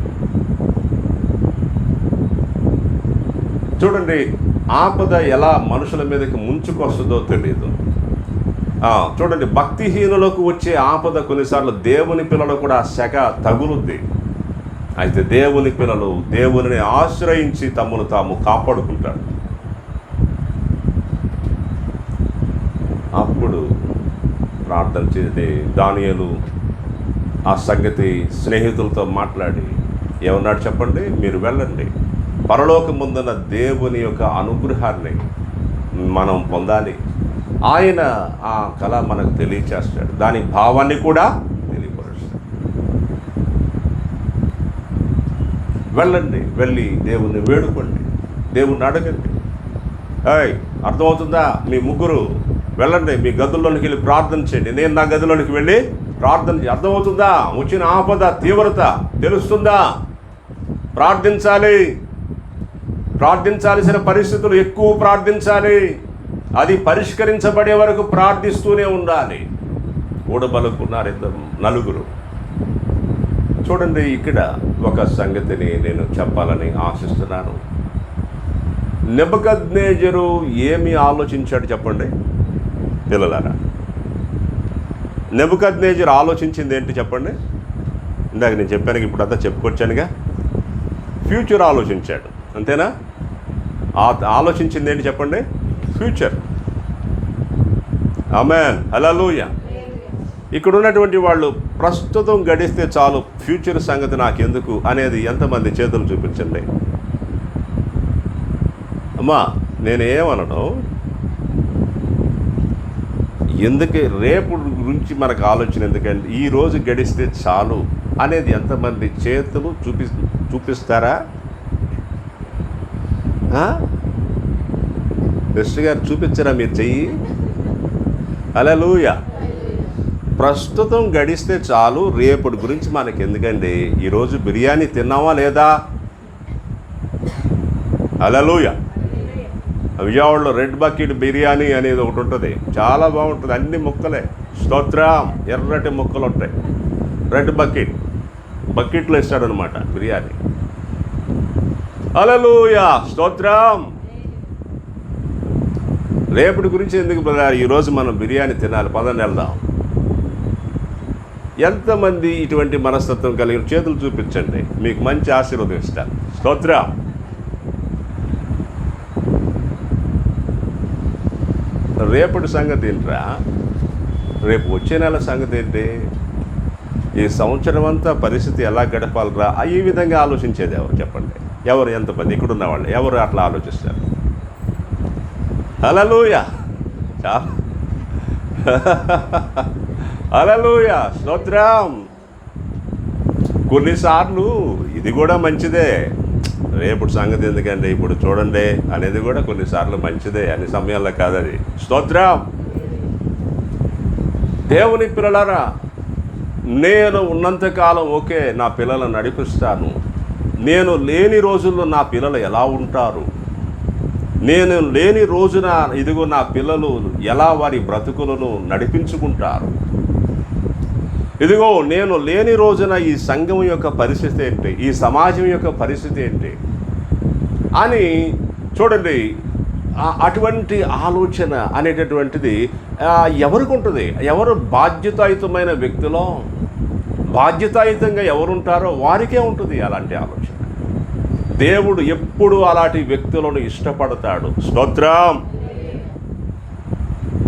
చూడండి, ఆపద ఎలా మనుషుల మీదకి ముంచుకొస్తుందో తెలియదు. చూడండి, భక్తిహీనులకు వచ్చే ఆపద కొన్నిసార్లు దేవుని పిల్లలు కూడా శక తగులుద్ది. అయితే దేవుని పిల్లలు దేవుని ఆశ్రయించి తమను తాము కాపాడుకుంటారు. అప్పుడు ప్రార్థన చేసి దానియేలు ఆ సంగతి స్నేహితులతో మాట్లాడి ఏమన్నాడు చెప్పండి? మీరు వెళ్ళండి, పరలోకమందున్న దేవుని యొక్క అనుగ్రహాన్ని మనం పొందాలి. ఆయన ఆ కళ మనకు తెలియచేస్తాడు, దాని భావాన్ని కూడా తెలియపరుస్తాడు. వెళ్ళండి, వెళ్ళి దేవుణ్ణి వేడుకోండి, దేవుణ్ణి అడగండి. అర్థమవుతుందా? మీ ముగ్గురు వెళ్ళండి, మీ గదుల్లోనికి వెళ్ళి ప్రార్థన చేయండి. నేను నా గదిలోనికి వెళ్ళి ప్రార్థన చేయండి. అర్థమవుతుందా? వచ్చిన ఆపద తీవ్రత తెలుస్తుందా? ప్రార్థించాల్సిన పరిస్థితులు ఎక్కువ ప్రార్థించాలి. అది పరిష్కరించబడే వరకు ప్రార్థిస్తూనే ఉండాలి. ఊడబలుకున్నారు నలుగురు. చూడండి, ఇక్కడ ఒక సంగతిని నేను చెప్పాలని ఆశిస్తున్నాను. నెబుకద్నెజరు ఏమి ఆలోచించాడు చెప్పండి పిల్లలారా? నెబుకద్నెజరు ఆలోచించింది ఏంటి చెప్పండి? ఇందాక నేను చెప్పాను, ఇప్పుడు అంతా చెప్పుకొచ్చానుగా. ఫ్యూచర్ ఆలోచించాడు, అంతేనా? ఆలోచించింది ఏంటి చెప్పండి? ఫ్యూచర్. ఆమేన్, హల్లెలూయా. ఇక్కడ ఉన్నటువంటి వాళ్ళు ప్రస్తుతం గడిస్తే చాలు, ఫ్యూచర్ సంగతి నాకెందుకు అనేది ఎంతమంది చేతులు చూపించండి. అమ్మా, నేనేమనను, ఎందుకు రేపు గురించి మనకు ఆలోచన ఎందుకంటే ఈరోజు గడిస్తే చాలు అనేది ఎంతమంది చేతులు చూపిస్తారా? మిస్టర్ గారు చూపించరా మీరు చెయ్యి? హల్లెలూయా. ప్రస్తుతం గడిస్తే చాలు, రేపటి గురించి మనకి ఎందుకండి? ఈరోజు బిర్యానీ తిన్నావా లేదా? హల్లెలూయా. విజయవాడలో రెడ్ బకెట్ బిర్యానీ అనేది ఒకటి ఉంటుంది, చాలా బాగుంటుంది, అన్ని ముక్కలే. స్తోత్రం. ఎర్రటి ముక్కలు ఉంటాయి. రెడ్ బకెట్లో ఇస్తాడనమాట బిర్యానీ. హల్లెలూయా, స్తోత్రం. రేపటి గురించి ఎందుకు బ్రదర్? ఈరోజు మనం బిర్యానీ తినాలి, పదండి వెళ్దాం. ఎంతమంది ఇటువంటి మనస్తత్వం కలిగిన చేతులు చూపించండి, మీకు మంచి ఆశీర్వాదం ఇస్తాను. స్తోత్రం. రేపటి సంగతి ఏంట్రా, రేపు వచ్చే నెల సంగతి ఏంటి, ఈ సంవత్సరం అంతా పరిస్థితి ఎలా గడపాలరా, ఈ విధంగా ఆలోచించేది ఎవరు చెప్పండి? ఎవరు? ఎంతమంది ఇక్కడున్న వాళ్ళు ఎవరు అట్లా ఆలోచిస్తారు? హల్లెలూయా, హల్లెలూయా, స్తోత్రం. కొన్నిసార్లు ఇది కూడా మంచిదే, రేపు సంగతి ఎందుకంటే ఇప్పుడు చూడండి అనేది కూడా కొన్నిసార్లు మంచిదే, అన్ని సమయాల్లో కాదది. స్తోత్రం. దేవుని పిల్లలారా, నేను ఉన్నంతకాలం ఓకే, నా పిల్లలను నడిపిస్తాను. నేను లేని రోజుల్లో నా పిల్లలు ఎలా ఉంటారు, నేను లేని రోజున ఇదిగో నా పిల్లలు ఎలా వారి బ్రతుకులను నడిపించుకుంటారు, ఇదిగో నేను లేని రోజున ఈ సంఘం యొక్క పరిస్థితి ఏంటి, ఈ సమాజం యొక్క పరిస్థితి ఏంటి అని చూడండి. అటువంటి ఆలోచన అనేటటువంటిది ఎవరికి ఉంటుంది? ఎవరు బాధ్యతాయుతమైన వ్యక్తిలో బాధ్యతాయుతంగా ఎవరుంటారో వారికే ఉంటుంది అలాంటి ఆలోచన. దేవుడు ఎప్పుడు అలాంటి వ్యక్తులను ఇష్టపడతాడు. స్తోత్రం.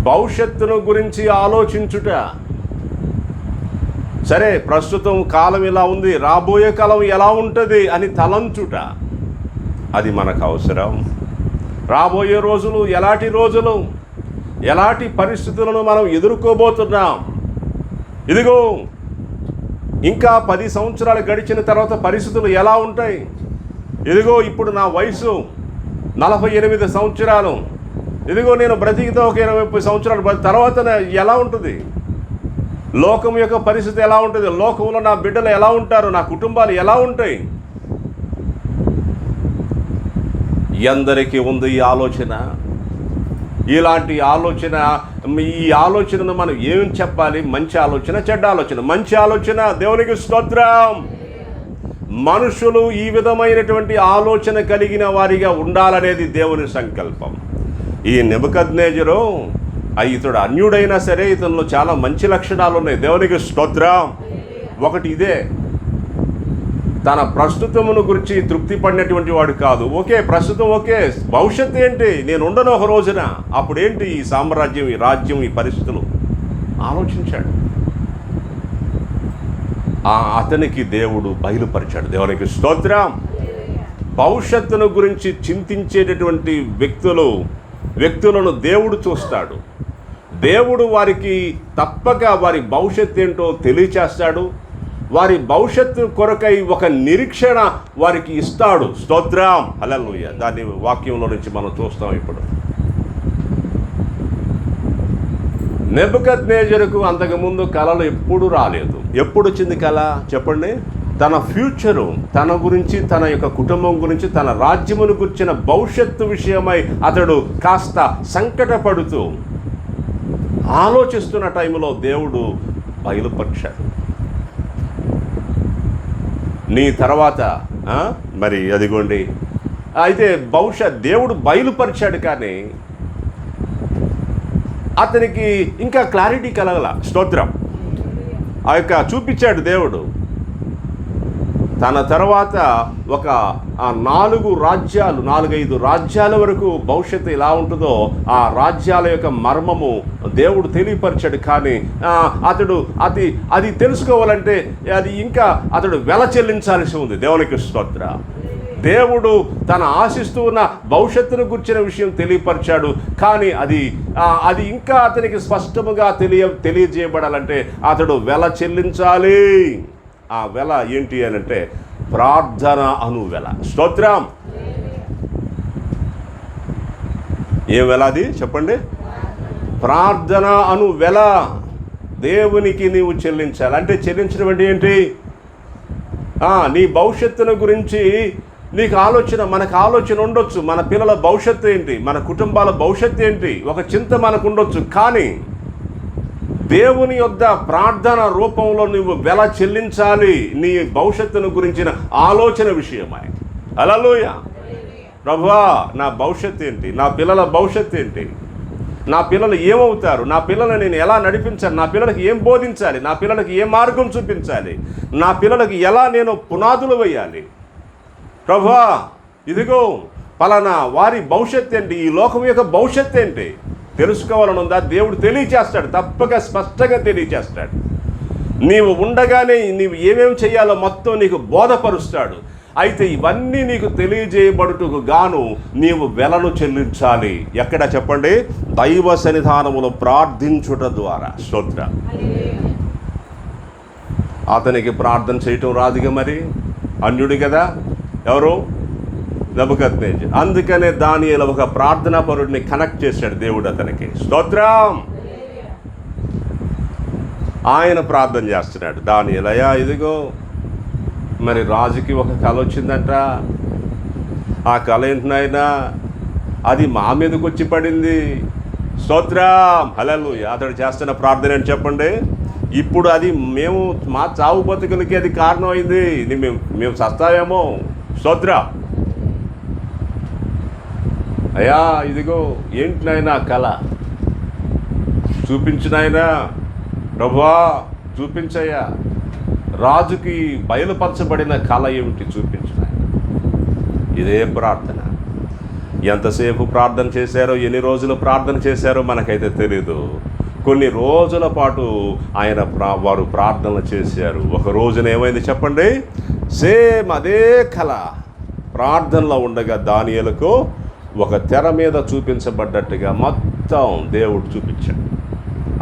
భవిష్యత్తును గురించి ఆలోచించుట, సరే ప్రస్తుతం కాలం ఇలా ఉంది, రాబోయే కాలం ఎలా ఉంటుంది అని తలంచుట, అది మనకు అవసరం. రాబోయే రోజులు ఎలాంటి రోజులు, ఎలాంటి పరిస్థితులను మనం ఎదుర్కోబోతున్నాం, ఇదిగో ఇంకా 10 సంవత్సరాలు గడిచిన తర్వాత పరిస్థితులు ఎలా ఉంటాయి, ఇదిగో ఇప్పుడు నా వయసు 48 సంవత్సరాలు, ఇదిగో నేను బ్రతికితే ఒక 20-30 సంవత్సరాలు తర్వాత ఎలా ఉంటుంది, లోకం యొక్క పరిస్థితి ఎలా ఉంటుంది, లోకంలో నా బిడ్డలు ఎలా ఉంటారు, నా కుటుంబాలు ఎలా ఉంటాయి. ఎందరికీ ఉంది ఈ ఆలోచన? ఇలాంటి ఆలోచన, ఈ ఆలోచనను మనం ఏం చెప్పాలి? మంచి ఆలోచన, చెడ్డ ఆలోచన? మంచి ఆలోచన. దేవునికి స్తోత్రం. మనుషులు ఈ విధమైనటువంటి ఆలోచన కలిగిన వారిగా ఉండాలనేది దేవుని సంకల్పం. ఈ నెబుకద్నెజరు ఇతడు అన్యుడైనా సరే ఇతనిలో చాలా మంచి లక్షణాలు ఉన్నాయి. దేవునికి స్తోత్రం. ఒకటి ఇదే, తన ప్రస్తుతమును గురించి తృప్తి పడినటువంటి వాడు కాదు. ఓకే ప్రస్తుతం ఓకే, భవిష్యత్తు ఏంటి, నేను ఉండను ఒక రోజున, అప్పుడేంటి ఈ సామ్రాజ్యం, ఈ రాజ్యం, ఈ పరిస్థితులు ఆలోచించాడు. అతనికి దేవుడు బయలుపరిచాడు. దేవునికి స్తోత్రం. భవిష్యత్తును గురించి చింతించేటటువంటి వ్యక్తులను దేవుడు చూస్తాడు. దేవుడు వారికి తప్పక వారి భవిష్యత్తు ఏంటో తెలియచేస్తాడు. వారి భవిష్యత్తు కొరకై ఒక నిరీక్షణ వారికి ఇస్తాడు. స్తోత్రం. హల్లెలూయా. దాన్ని వాక్యంలో నుంచి మనం చూస్తాం. ఇప్పుడు నెబుకద్నెజరుకు అంతకుముందు కళలు ఎప్పుడు రాలేదు. ఎప్పుడు వచ్చింది కళ చెప్పండి? తన ఫ్యూచరు, తన గురించి, తన యొక్క కుటుంబం గురించి, తన రాజ్యమును గురించిన భవిష్యత్తు విషయమై అతడు కాస్త సంకటపడుతూ ఆలోచిస్తున్న టైంలో దేవుడు బయలుపరిచాడు. నీ తర్వాత మరి అదిగోండి. అయితే దేవుడు బయలుపరిచాడు, కానీ అతనికి ఇంకా క్లారిటీ కలగల. స్తోత్రం. చూపించాడు దేవుడు. తన తర్వాత ఒక 4-5 రాజ్యాల వరకు భవిష్యత్తు ఎలా ఉంటుందో ఆ రాజ్యాల యొక్క మర్మము దేవుడు తెలియపరిచాడు. కానీ అది తెలుసుకోవాలంటే ఇంకా అతడు వెల చెల్లించాల్సి ఉంది. దేవునికి స్తోత్రం. దేవుడు తన ఆశిస్తూ ఉన్న భవిష్యత్తును గురించిన విషయం తెలియపరిచాడు, కానీ అది ఇంకా అతనికి స్పష్టముగా తెలియజేయబడాలంటే అతడు వెల చెల్లించాలి. ఆ వెల ఏంటి అని అంటే ప్రార్థన అను వెల. స్తోత్రం. ఏ వెల అది చెప్పండి? ప్రార్థన అను వెల దేవునికి నీవు చెల్లించాలి. అంటే చెల్లించడం అంటే ఏంటి? నీ భవిష్యత్తును గురించి నీకు మనకు ఆలోచన ఉండొచ్చు. మన పిల్లల భవిష్యత్తు ఏంటి, మన కుటుంబాల భవిష్యత్తు ఏంటి, ఒక చింత మనకు ఉండొచ్చు. కానీ దేవుని యొద్ద ప్రార్థన రూపంలో నువ్వు వెల చెల్లించాలి నీ భవిష్యత్తును గురించిన ఆలోచన విషయమై. హల్లెలూయా. ప్రభువా, నా భవిష్యత్తు ఏంటి, నా పిల్లల భవిష్యత్తు ఏంటి, నా పిల్లలు ఏమవుతారు, నా పిల్లలను నేను ఎలా నడిపించాలి, నా పిల్లలకి ఏం బోధించాలి, నా పిల్లలకి ఏ మార్గం చూపించాలి, నా పిల్లలకి ఎలా నేను పునాదులు వేయాలి. ప్రభువా, ఇదిగో పలానా వారి భవిష్యత్తు ఏంటి, ఈ లోకం యొక్క భవిష్యత్తు ఏంటి, తెలుసుకోవాలనుందా? దేవుడు తెలియచేస్తాడు, తప్పక స్పష్టంగా తెలియచేస్తాడు. నీవు ఉండగానే నీవు ఏమేమి చేయాలో మొత్తం నీకు బోధపరుస్తాడు. అయితే ఇవన్నీ నీకు తెలియజేయబడుటకు గాను నీవు వెలను చెల్లించాలి. ఎక్కడ చెప్పండి? దైవ సన్నిధానములో ప్రార్థించుట ద్వారా. స్తోత్రం. అతనికి ప్రార్థన చేయటం రాదుగా, మరి అన్యుడు కదా. ఎవరు? నెబుకద్నెజరు. అందుకనే దానియేలు ఒక ప్రార్థనా పరుడిని కనెక్ట్ చేశాడు దేవుడు అతనికి. స్తోత్రం. ఆయన ప్రార్థన చేస్తున్నాడు. దానియేలు, అయ్యా ఇదిగో మరి రాజుకి ఒక కళ వచ్చిందంట. ఆ కళ ఏంటినైనా అది మా మీదకి వచ్చి పడింది. స్తోత్రం. హల్లెలూయా. అతడు చేస్తున్న ప్రార్థన అని చెప్పండి. ఇప్పుడు అది మా చావు బతుకులకి అది కారణం అయింది. మేము చస్తావేమో. స్తోత్రం. అయ్యా ఇదిగో ఏంటి నాయనా కళ, చూపించినాయనా. ప్రభువా చూపించయ్యా, రాజుకి బయలుపరచబడిన కళ ఏమిటి చూపించినాయన. ఇదే ప్రార్థన. ఎంతసేపు ప్రార్థన చేశారో, ఎన్ని రోజులు ప్రార్థన చేశారో మనకైతే తెలీదు. కొన్ని రోజుల పాటు వారు ప్రార్థనలు చేశారు. ఒక రోజున ఏమైంది చెప్పండి? సేమ్ అదే కళ ప్రార్థనలో ఉండగా దానియేలుకు ఒక తెర మీద చూపించబడ్డట్టుగా మొత్తం దేవుడు చూపించాడు.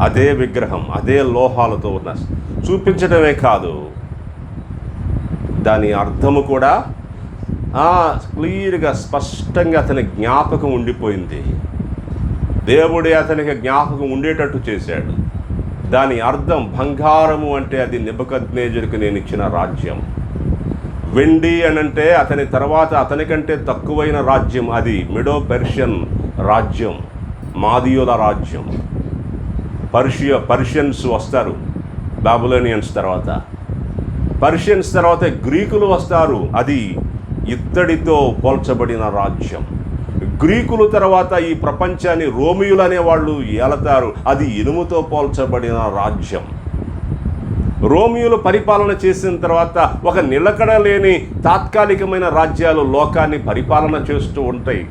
అదే విగ్రహం, అదే లోహాలతో ఉన్న. చూపించడమే కాదు, దాని అర్థము కూడా క్లియర్గా స్పష్టంగా అతని జ్ఞాపకం ఉండిపోయింది. దేవుడే అతనికి జ్ఞాపకం ఉండేటట్టు చేశాడు. దాని అర్థం బంగారము అంటే అది నెబుకద్నెజరుకు నేను ఇచ్చిన రాజ్యం. వెండి అనంటే అతని తర్వాత అతనికంటే తక్కువైన రాజ్యం, అది మిడో పెర్షియన్ రాజ్యం, మాదియుల రాజ్యం. పర్షియన్స్ వస్తారు, బాబులోనియన్స్ తర్వాత. పర్షియన్స్ తర్వాత గ్రీకులు వస్తారు, అది ఇత్తడితో పోల్చబడిన రాజ్యం. గ్రీకుల తర్వాత ఈ ప్రపంచాన్ని రోమియులు అనేవాళ్ళు ఏలతారు, అది ఇనుముతో పోల్చబడిన రాజ్యం. రోమియోలు పరిపాలన చేసిన తర్వాత ఒక నిలకడ లేని తాత్కాలికమైన రాజ్యాలు లోకాన్ని పరిపాలన చేస్తూ ఉంటాయి.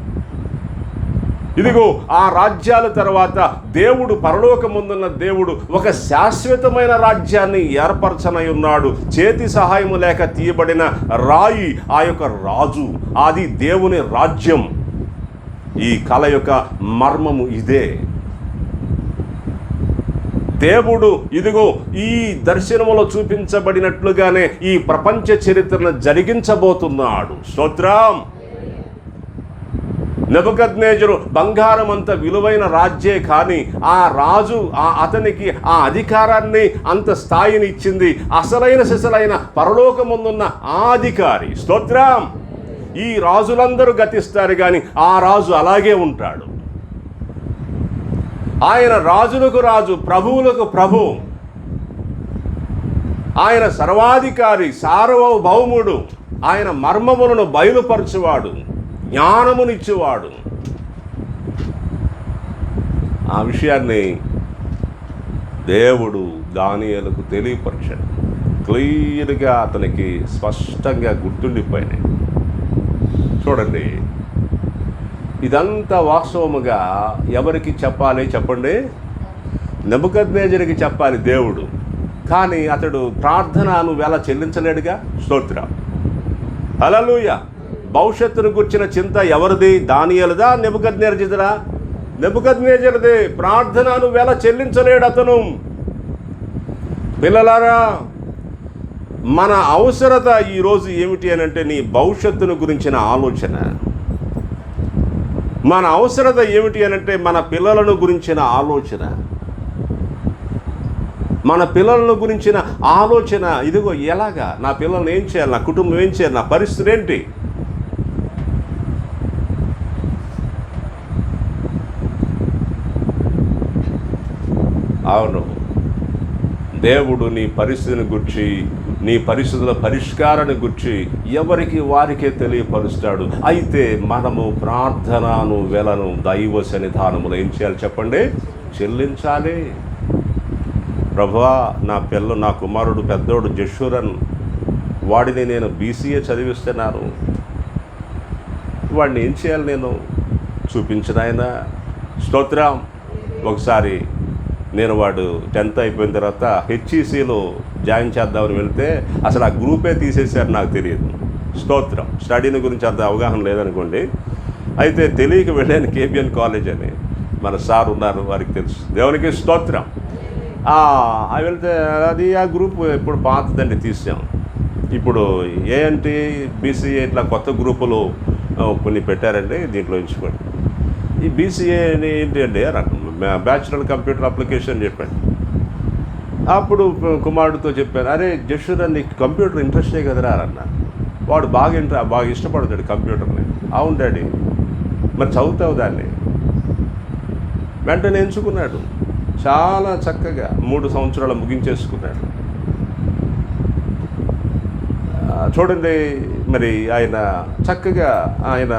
ఇదిగో ఆ రాజ్యాల తర్వాత దేవుడు, పరలోకముందున్న దేవుడు ఒక శాశ్వతమైన రాజ్యాన్ని ఏర్పరచనై ఉన్నాడు. చేతి సహాయము లేక తీయబడిన రాయి ఆ యొక్క రాజు, అది దేవుని రాజ్యం. ఈ కళ యొక్క మర్మము ఇదే. దేవుడు ఇదిగో ఈ దర్శనములో చూపించబడినట్లుగానే ఈ ప్రపంచ చరిత్రను జరిగించబోతున్నాడు. స్తోత్రం. నెబుకద్నెజరు బంగారం అంత విలువైన రాజ్యే, కానీ ఆ రాజు అతనికి ఆ అధికారాన్ని అంత స్థాయిని ఇచ్చింది అసలైన సిసలైన పరలోకముందున్న ఆ అధికారి. స్తోత్రం. ఈ రాజులందరూ గతిస్తారు, కానీ ఆ రాజు అలాగే ఉంటాడు. ఆయన రాజులకు రాజు, ప్రభువులకు ప్రభు. ఆయన సర్వాధికారి, సార్వభౌముడు. ఆయన మర్మములను బయలుపరచువాడు, జ్ఞానమునిచ్చేవాడు. ఆ విషయాన్ని దేవుడు దానియేలుకు తెలియపరిచాడు. క్లియర్గా అతనికి స్పష్టంగా గుర్తుండిపోయినాయి. చూడండి, ఇదంతా వాస్తవముగా ఎవరికి చెప్పాలి చెప్పండి? నెబుకద్నెజరుకి చెప్పాలి దేవుడు. కానీ అతడు ప్రార్థనను వేళ చెల్లించలేడుగా. స్తోత్రం. హల్లెలూయా. భవిష్యత్తును గుర్చిన చింత ఎవరిది? దానియేలుదా, నెబుకద్నెజరుదా? నెబుకద్నెజరుదే. ప్రార్థనను వేళ చెల్లించలేడు అతను. పిల్లలారా, మన అవసరత ఈరోజు ఏమిటి అని అంటే నీ భవిష్యత్తును గురించిన ఆలోచన. మన అవసరత ఏమిటి అని అంటే మన పిల్లలను గురించిన ఆలోచన. మన పిల్లలను గురించిన ఆలోచన. ఇదిగో ఎలాగా నా పిల్లల్ని ఏం చేయాలి, నా కుటుంబం ఏం చేయాలి, నా పరిస్థితి ఏంటి? అవును, దేవుడు నీ పరిస్థితిని గురించి, నీ పరిస్థితుల పరిష్కారాన్ని గురించి ఎవరికి వారికే తెలియపరుస్తాడు. అయితే మనము ప్రార్థనను వెలను దైవ సన్నిధానములో ఏం చేయాలి చెప్పండి? చెల్లించాలి. ప్రభువా, నా కుమారుడు పెద్దోడు జషూరన్, వాడిని నేను BCA చదివిస్తున్నాను, వాడిని ఏం చేయాలి నేను? చూపించిన ఆయన. స్తోత్రం. ఒకసారి నేను వాడు 10th అయిపోయిన తర్వాత హెచ్ఈసీలో జాయిన్ చేద్దామని వెళ్తే అసలు ఆ గ్రూపే తీసేశారు, నాకు తెలియదు. స్తోత్రం. స్టడీని గురించి అంత అవగాహన లేదనుకోండి. అయితే తెలియక వెళ్ళాను కేబిఎన్ కాలేజ్ అని. మన సార్ ఉన్నారు, వారికి తెలుసు. దేవునికి స్తోత్రం. వెళ్తే అది ఆ గ్రూప్ ఇప్పుడు పాతదండి, తీసాం. ఇప్పుడు ఏఎన్టీ బీసీఏ ఇట్లా కొత్త గ్రూపులు కొన్ని పెట్టారండి, దీంట్లో ఎంచుకోండి. ఈ బీసీఏ ఏంటి అండి బ్యాచులర్ కంప్యూటర్ అప్లికేషన్ చెప్పాడు. అప్పుడు కుమారుడితో చెప్పాను, అరే జషురా నీకు కంప్యూటర్ ఇంట్రెస్టే కదరా అన్న. వాడు బాగా ఇష్టపడతాడు కంప్యూటర్ని. అవును డాడీ, మరి చదువుతావు దాన్ని. వెంటనే ఎంచుకున్నాడు, చాలా చక్కగా 3 సంవత్సరాలు ముగించేసుకున్నాడు. చూడండి, మరి ఆయన చక్కగా ఆయన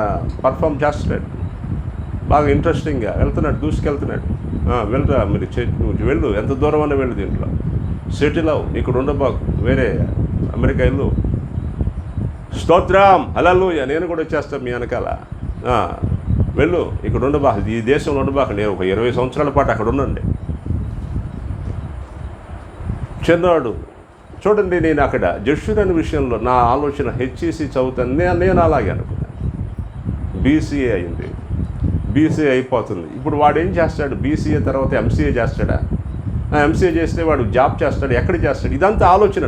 పర్ఫామ్ చేస్తున్నాడు, బాగా ఇంట్రెస్టింగ్గా వెళ్తున్నాడు, దూసుకెళ్తున్నాడు. వెళ్ళరా మీరు వెళ్ళు, ఎంత దూరం అన్నా వెళ్ళు, దీంట్లో సెటిల్ అవు, ఇక్కడ ఉండబాకు, వేరే అమెరికా వెళ్ళు. స్తోత్రం, హల్లెలూయా. నేను కూడా వచ్చేస్తాను మీ వెనకాల. వెళ్ళు, ఇక్కడ ఉండబాకు, ఈ దేశంలో ఉండబాకు, నేను ఒక 20 సంవత్సరాల పాటు అక్కడ ఉండండి. చిన్నాడు. చూడండి, నేను అక్కడ జషుర్ అనే విషయంలో నా ఆలోచన హెచ్ఈసీ చదువుతాను, నేను అలాగే అనుకున్నాను. బీసీఏ అయింది, బీసీఏ అయిపోతుంది. ఇప్పుడు వాడు ఏం చేస్తాడు? బీసీఏ తర్వాత ఎంసీఏ చేస్తాడా? ఎంసీఏ చేస్తే వాడు జాబ్ చేస్తాడు, ఎక్కడ చేస్తాడు? ఇదంతా ఆలోచన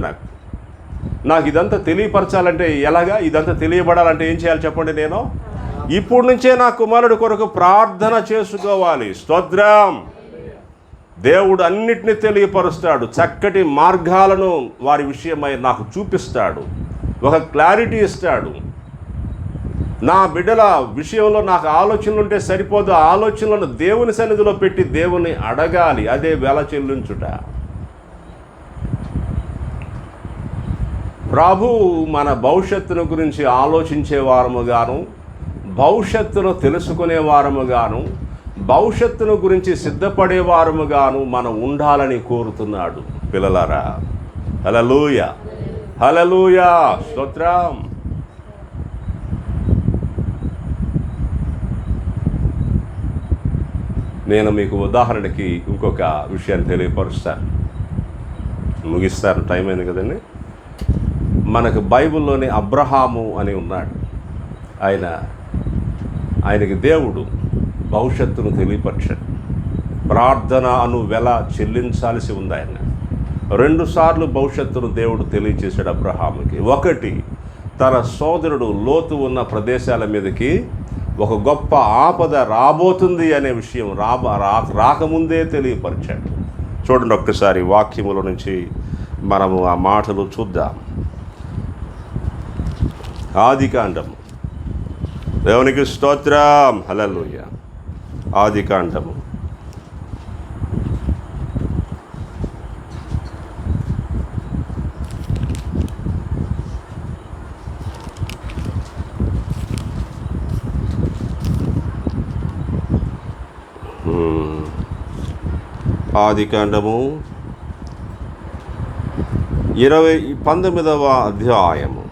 నాకు ఇదంతా తెలియపరచాలంటే ఎలాగా? ఇదంతా తెలియబడాలంటే ఏం చేయాలి చెప్పండి? నేను ఇప్పుడు నుంచే నా కుమారుడి కొరకు ప్రార్థన చేసుకోవాలి. స్తోత్రం. దేవుడు అన్నిటినీ తెలియపరుస్తాడు, చక్కటి మార్గాలను వారి విషయమై నాకు చూపిస్తాడు, ఒక క్లారిటీ ఇస్తాడు. నా బిడ్డల విషయంలో నాకు ఆలోచనలు ఉంటే సరిపోదు, ఆలోచనలను దేవుని సన్నిధిలో పెట్టి దేవుని అడగాలి. అదే వెల చెల్లించుట. ప్రభు మన భవిష్యత్తును గురించి ఆలోచించే వారముగాను, భవిష్యత్తును తెలుసుకునే వారముగాను, భవిష్యత్తును గురించి సిద్ధపడే వారముగాను మనం ఉండాలని కోరుతున్నాడు. పిల్లలారా, హల్లెలూయా, హల్లెలూయా, స్తోత్రం. నేను మీకు ఉదాహరణకి ఇంకొక విషయాన్ని తెలియపరుస్తాను, ముగిస్తాను, టైం అయింది కదండి. మనకు బైబిల్లోని అబ్రహాము అని ఉన్నాడు. ఆయనకి దేవుడు భవిష్యత్తును తెలియపరచాడు. ప్రార్థన అను వెల చెల్లించాల్సి ఉంది. ఆయన 2 సార్లు భవిష్యత్తును దేవుడు తెలియచేశాడు అబ్రహాముకి. ఒకటి, తన సోదరుడు లోతు ఉన్న ప్రదేశాల మీదకి ఒక గొప్ప ఆపద రాబోతుంది అనే విషయం రాకముందే తెలియపరిచాడు. చూడండి, ఒక్కసారి వాక్యముల నుంచి మనము ఆ మాటలు చూద్దాం. ఆదికాండము. దేవునికి స్తోత్రం, హల్లెలూయా. ఆదికాండము 19వ అధ్యాయము.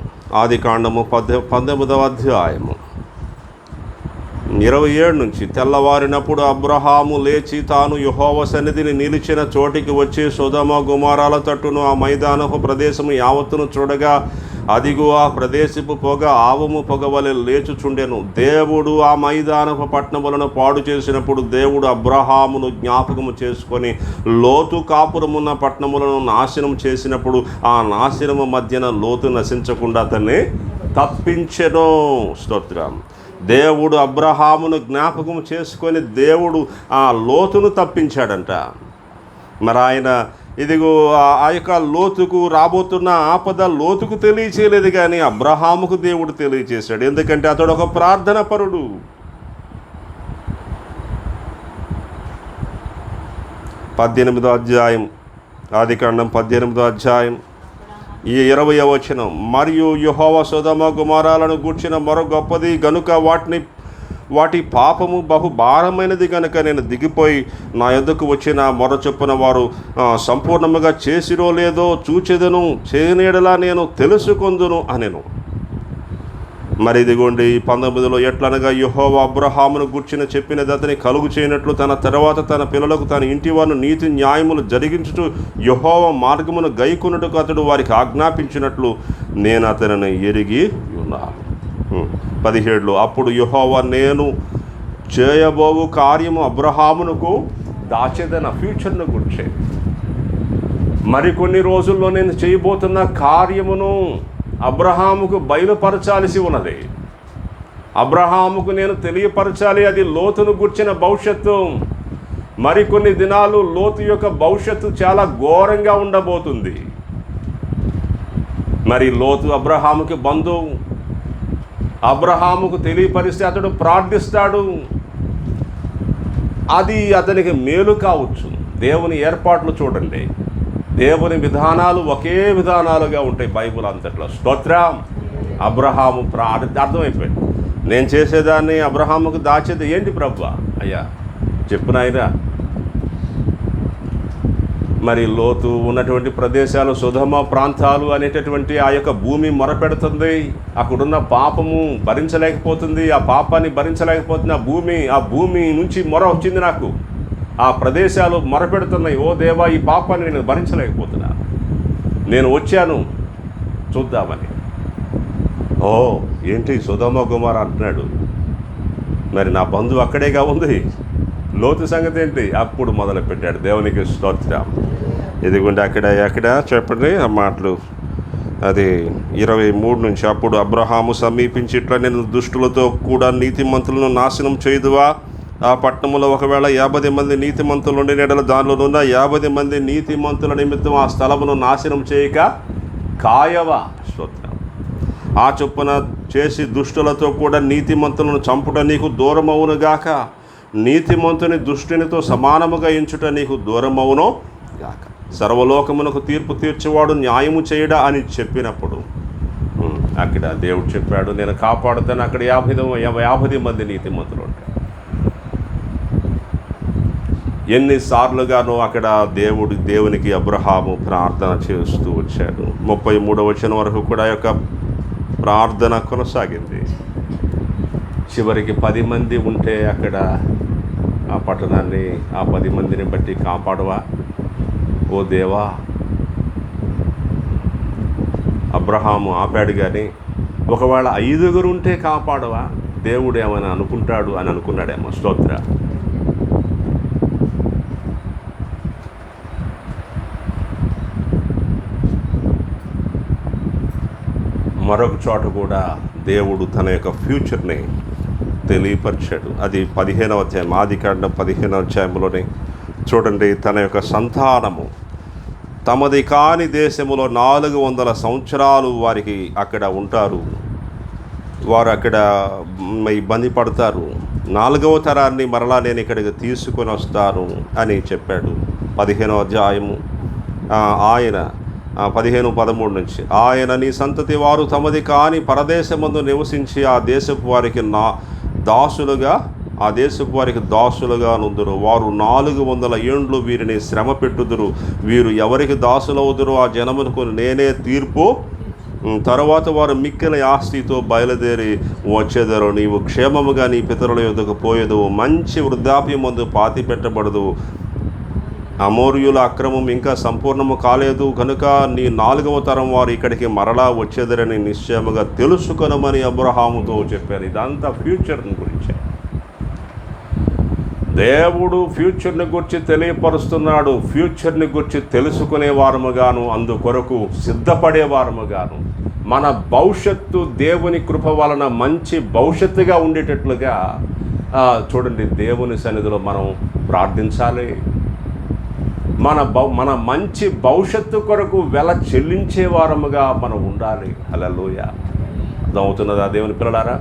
ఆదికాండము 19వ అధ్యాయము 27 నుంచి. తెల్లవారినప్పుడు అబ్రహాము లేచి తాను యెహోవా సన్నిధిని నిలిచిన చోటికి వచ్చి సొదొమ గొమొర్రాల తట్టును ఆ మైదానపు ప్రదేశము యావత్తును చూడగా అదిగో ఆ ప్రదేశపు పొగ ఆవము పొగవలె లేచుచుండెను. దేవుడు ఆ మైదానపు పట్టణములను పాడు చేసినప్పుడు దేవుడు అబ్రహామును జ్ఞాపకము చేసుకొని లోతు కాపురమున్న పట్టణములను నాశనం చేసినప్పుడు ఆ నాశనము మధ్యన లోతు నశించకుండా అతన్ని తప్పించెను. స్తోత్రం. దేవుడు అబ్రహామును జ్ఞాపకం చేసుకొని దేవుడు ఆ లోతును తప్పించాడంట. మరి ఆయన ఇదిగో ఆ యొక్క లోతుకు రాబోతున్న ఆపద లోతుకు తెలియచేయలేదు, కానీ అబ్రహాముకు దేవుడు తెలియచేశాడు. ఎందుకంటే అతడు ఒక ప్రార్థన పరుడు. ఆదికాండం 18వ అధ్యాయం 20వ వచనం. మరియు యెహోవా సొదొమ గొమొర్రాలను గూర్చిన మొర గొప్పది గనుక వాటి పాపము బహు భారమైనది కనుక నేను దిగిపోయి నా యొద్దకు వచ్చిన మొర చొప్పున వారు సంపూర్ణముగా చేసిరో లేదో చూచెదను, చేయనీడలా నేను తెలుసుకొందును అనెను. మరి ఇదిగోండి 19లో ఎట్లనగా యెహోవా అబ్రహామును గూర్చిన చెప్పినది అతని కలుగు చేయనట్లు తన తర్వాత తన పిల్లలకు తన ఇంటి వారిని నీతి న్యాయములు జరిగించుటూ యెహోవా మార్గమును గైకొనుటకు అతడు వారికి ఆజ్ఞాపించినట్లు నేను అతనిని ఎరిగి ఉన్నాను. 17లో అప్పుడు యెహోవా నేను చేయబోవు కార్యము అబ్రహామునకు దాచేదన ఫ్యూచర్ను గుర్చే. మరికొన్ని రోజుల్లో నేను చేయబోతున్న కార్యమును అబ్రహాముకు బయలుపరచాల్సి ఉన్నది. అబ్రహాముకు నేను తెలియపరచాలి. అది లోతును గుర్చిన భవిష్యత్తు. మరికొన్ని దినాలు లోతు యొక్క భవిష్యత్తు చాలా ఘోరంగా ఉండబోతుంది. మరి లోతు అబ్రహాముకి బంధువు. అబ్రహాముకు తెలియపరిస్తే అతడు ప్రార్థిస్తాడు. అది అతనికి మేలు కావచ్చు. దేవుని ఏర్పాట్లు చూడండి, దేవుని విధానాలు ఒకే విధానాలుగా ఉంటాయి బైబిల్ అంతట్లో. స్తోత్రం. అబ్రహాము అర్థమైపోయింది. నేను చేసేదాన్ని అబ్రహాముకు దాచేది ఏంటి ప్రభువా? అయ్యా చెప్పు నాయనా. మరి లోతు ఉన్నటువంటి ప్రదేశాలు సొదొమ ప్రాంతాలు అనేటటువంటి ఆ యొక్క భూమి మొరపెడుతుంది. అక్కడున్న పాపము భరించలేకపోతుంది. ఆ పాపాన్ని భరించలేకపోతుంది ఆ భూమి నుంచి మొర వచ్చింది నాకు. ఆ ప్రదేశాలు మొరపెడుతున్నాయి, ఓ దేవా ఈ పాపాన్ని నేను భరించలేకపోతున్నా, నేను వచ్చాను చూద్దామని. ఓ ఏంటి సొదొమ గొమొర అంటున్నాడు. మరి నా బంధువు అక్కడేగా ఉంది, లోతు సంగతి ఏంటి? అప్పుడు మొదలుపెట్టాడు. దేవునికి స్తోత్రం. ఇదిగోండి ఎక్కడ చెప్పండి ఆ మాటలు. అది 23 నుంచి. అప్పుడు అబ్రహాము సమీపించి ఇట్లా, నేను దుష్టులతో కూడా నీతిమంతులను నాశనం చేయుదువా? ఆ పట్టణంలో ఒకవేళ 50 మంది నీతిమంతులు ఉండిన యెడల దానిలోనున్న 50 మంది నీతిమంతుల నిమిత్తం ఆ స్థలమును నాశనం చేయక కాయవా? స్తోత్రం. ఆ చొప్పున చేసి దుష్టులతో కూడా నీతిమంతులను చంపుట నీకు దూరమవును గాక. నీతిమంతుని దుష్టునితో సమానముగా ఎంచుట నీకు దూరమవును గాక. సర్వలోకమునకు తీర్పు తీర్చేవాడు న్యాయము చేయడా అని చెప్పినప్పుడు అక్కడ దేవుడు చెప్పాడు, నేను కాపాడుతాను. అక్కడ 50 మంది నీతిమంతులు ఉంటారు. ఎన్నిసార్లుగానో అక్కడ దేవునికి అబ్రహాము ప్రార్థన చేస్తూ వచ్చాడు. 33వ వచనం వరకు కూడా యొక్క ప్రార్థన కొనసాగింది. చివరికి 10 మంది ఉంటే అక్కడ ఆ పట్టణాన్ని ఆ 10 మందిని బట్టి కాపాడవా ఓ దేవా? అబ్రహాము ఆపాడు, కానీ ఒకవేళ 5 ఉంటే కాపాడవా? దేవుడు ఏమైనా అనుకుంటాడు అని అనుకున్నాడేమో. స్తోత్ర. మరొక చోట కూడా దేవుడు తన యొక్క ఫ్యూచర్ని తెలియపరిచాడు. అది 15వ అధ్యాయం, ఆదికాండం 15వ అధ్యాయంలోనే చూడండి. తన యొక్క సంతానము తమది కాని దేశములో 400 సంవత్సరాలు వారికి అక్కడ ఉంటారు. వారు అక్కడ ఇబ్బంది పడతారు. 4వ తరాన్ని మరలా నేను ఇక్కడికి తీసుకొని వస్తాను అని చెప్పాడు. 15వ అధ్యాయము ఆయన 15-13 నుంచి. ఆయన నీ సంతతి వారు తమది కాని పరదేశమందు నివసించి ఆ దేశపు వారికి దాసులుగా నుందురు. వారు 400 ఏండ్లు వీరిని శ్రమ పెట్టుదురు. వీరు ఎవరికి దాసులవుదురు ఆ జనమునకు నేనే తీర్పు. తరువాత వారు మిక్కిలి ఆస్తితో బయలుదేరి వచ్చేదరు. నీవు క్షేమముగా నీ పితరుల యొద్దకు పోయేదు. మంచి వృద్ధాప్యమందు పాతి పెట్టబడదు. అమోరీయుల అక్రమం ఇంకా సంపూర్ణము కాలేదు కనుక నీ 4వ తరం వారు ఇక్కడికి మరలా వచ్చేదరని నిశ్చయముగా తెలుసుకొనమని అబ్రహాముతో చెప్పారు. ఇదంతా ఫ్యూచర్ని గురించి. దేవుడు ఫ్యూచర్ని గురించి తెలియపరుస్తున్నాడు. ఫ్యూచర్ని గురించి తెలుసుకునే వారముగాను, అందుకొరకు సిద్ధపడే వారముగాను, మన భవిష్యత్తు దేవుని కృప వలన మంచి భవిష్యత్తుగా ఉండేటట్లుగా చూడండి, దేవుని సన్నిధిలో మనం ప్రార్థించాలి. మన మంచి భవిష్యత్తు కొరకు వెల చెల్లించే వారముగా మనం ఉండాలి. హల్లెలూయా. అర్థమవుతున్నదా దేవుని పిల్లలారా?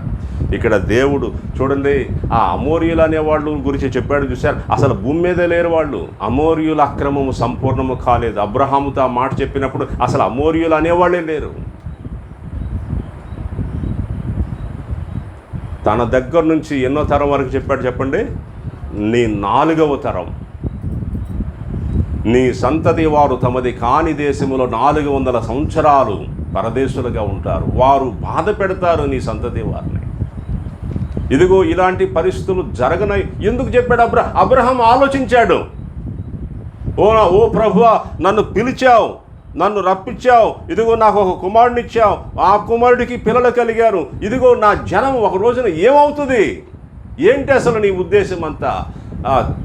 ఇక్కడ దేవుడు చూడండి, ఆ అమోరీయులు అనేవాళ్ళు గురించి చెప్పాడు. చూశారు, అసలు భూమి మీదే లేరు వాళ్ళు. అమోరీయుల అక్రమము సంపూర్ణము కాలేదు. అబ్రహాముతో ఆ మాట చెప్పినప్పుడు అసలు అమోరీయులు అనేవాళ్ళే లేరు. తన దగ్గర నుంచి ఎన్నో తరం వరకు చెప్పాడు చెప్పండి? నీ 4వ తరం, నీ సంతతి వారు తమది కాని దేశములో 400 సంవత్సరాలు పరదేశులుగా ఉంటారు, వారు బాధ పెడతారు నీ సంతతి వారిని. ఇదిగో ఇలాంటి పరిస్థితులు జరగనై ఎందుకు చెప్పాడు అబ్రహాం ఆలోచించాడు. ఓ ప్రభువా, నన్ను పిలిచావు, నన్ను రప్పించావు, ఇదిగో నాకు ఒక కుమారుడిని ఇచ్చావు, ఆ కుమారుడికి పిల్లలు కలిగారు, ఇదిగో నా జనం ఒక రోజున ఏమవుతుంది, ఏంటి అసలు నీ ఉద్దేశం అంతా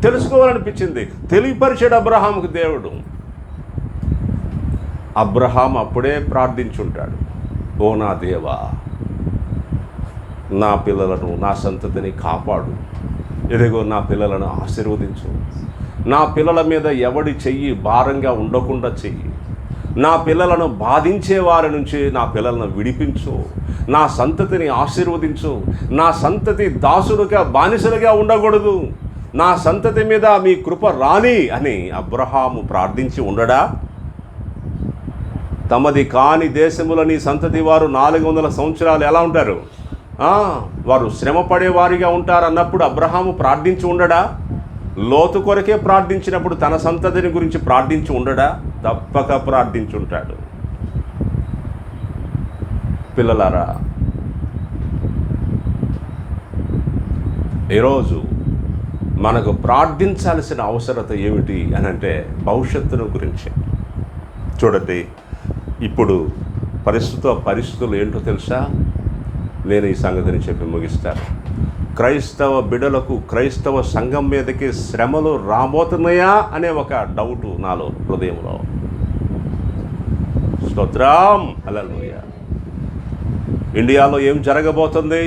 తెలుసుకోవాలనిపించింది. తెలియపరిచాడు అబ్రహాంకు దేవుడు. అబ్రహాం అప్పుడే ప్రార్థించుంటాడు, ఓ నా దేవా, నా పిల్లలను, నా సంతతిని కాపాడు, ఇదిగో నా పిల్లలను ఆశీర్వదించు, నా పిల్లల మీద ఎవడి చెయ్యి భారంగా ఉండకుండా చెయ్యి, నా పిల్లలను బాధించే వారి నుంచి నా పిల్లలను విడిపించు, నా సంతతిని ఆశీర్వదించు, నా సంతతి దాసులుగా బానిసలుగా ఉండకూడదు, నా సంతతి మీద మీ కృప రాని అని అబ్రహాము ప్రార్థించి ఉండడా? తమది కాని దేశములని సంతతి వారు 400 సంవత్సరాలు ఎలా ఉంటారు? వారు శ్రమ పడేవారిగా ఉంటారు అన్నప్పుడు అబ్రహాము ప్రార్థించి ఉండడా? లోతు కొరకే ప్రార్థించినప్పుడు తన సంతతిని గురించి ప్రార్థించి ఉండడా? తప్పక ప్రార్థించుంటాడు. పిల్లలారా, ఈరోజు మనకు ప్రార్థించాల్సిన అవసరత ఏమిటి అని అంటే భవిష్యత్తును గురించి. చూడండి, ఇప్పుడు పరిస్థితులు ఏంటో తెలుసా? నేను ఈ సంగతిని చెప్పి ముగిస్తాను. క్రైస్తవ బిడలకు, క్రైస్తవ సంఘం మీదకి శ్రమలు రాబోతున్నాయా అనే ఒక డౌటు నాలో, హృదయంలో. స్తోత్రం, హల్లెలూయా. ఇండియాలో ఏం జరగబోతుంది?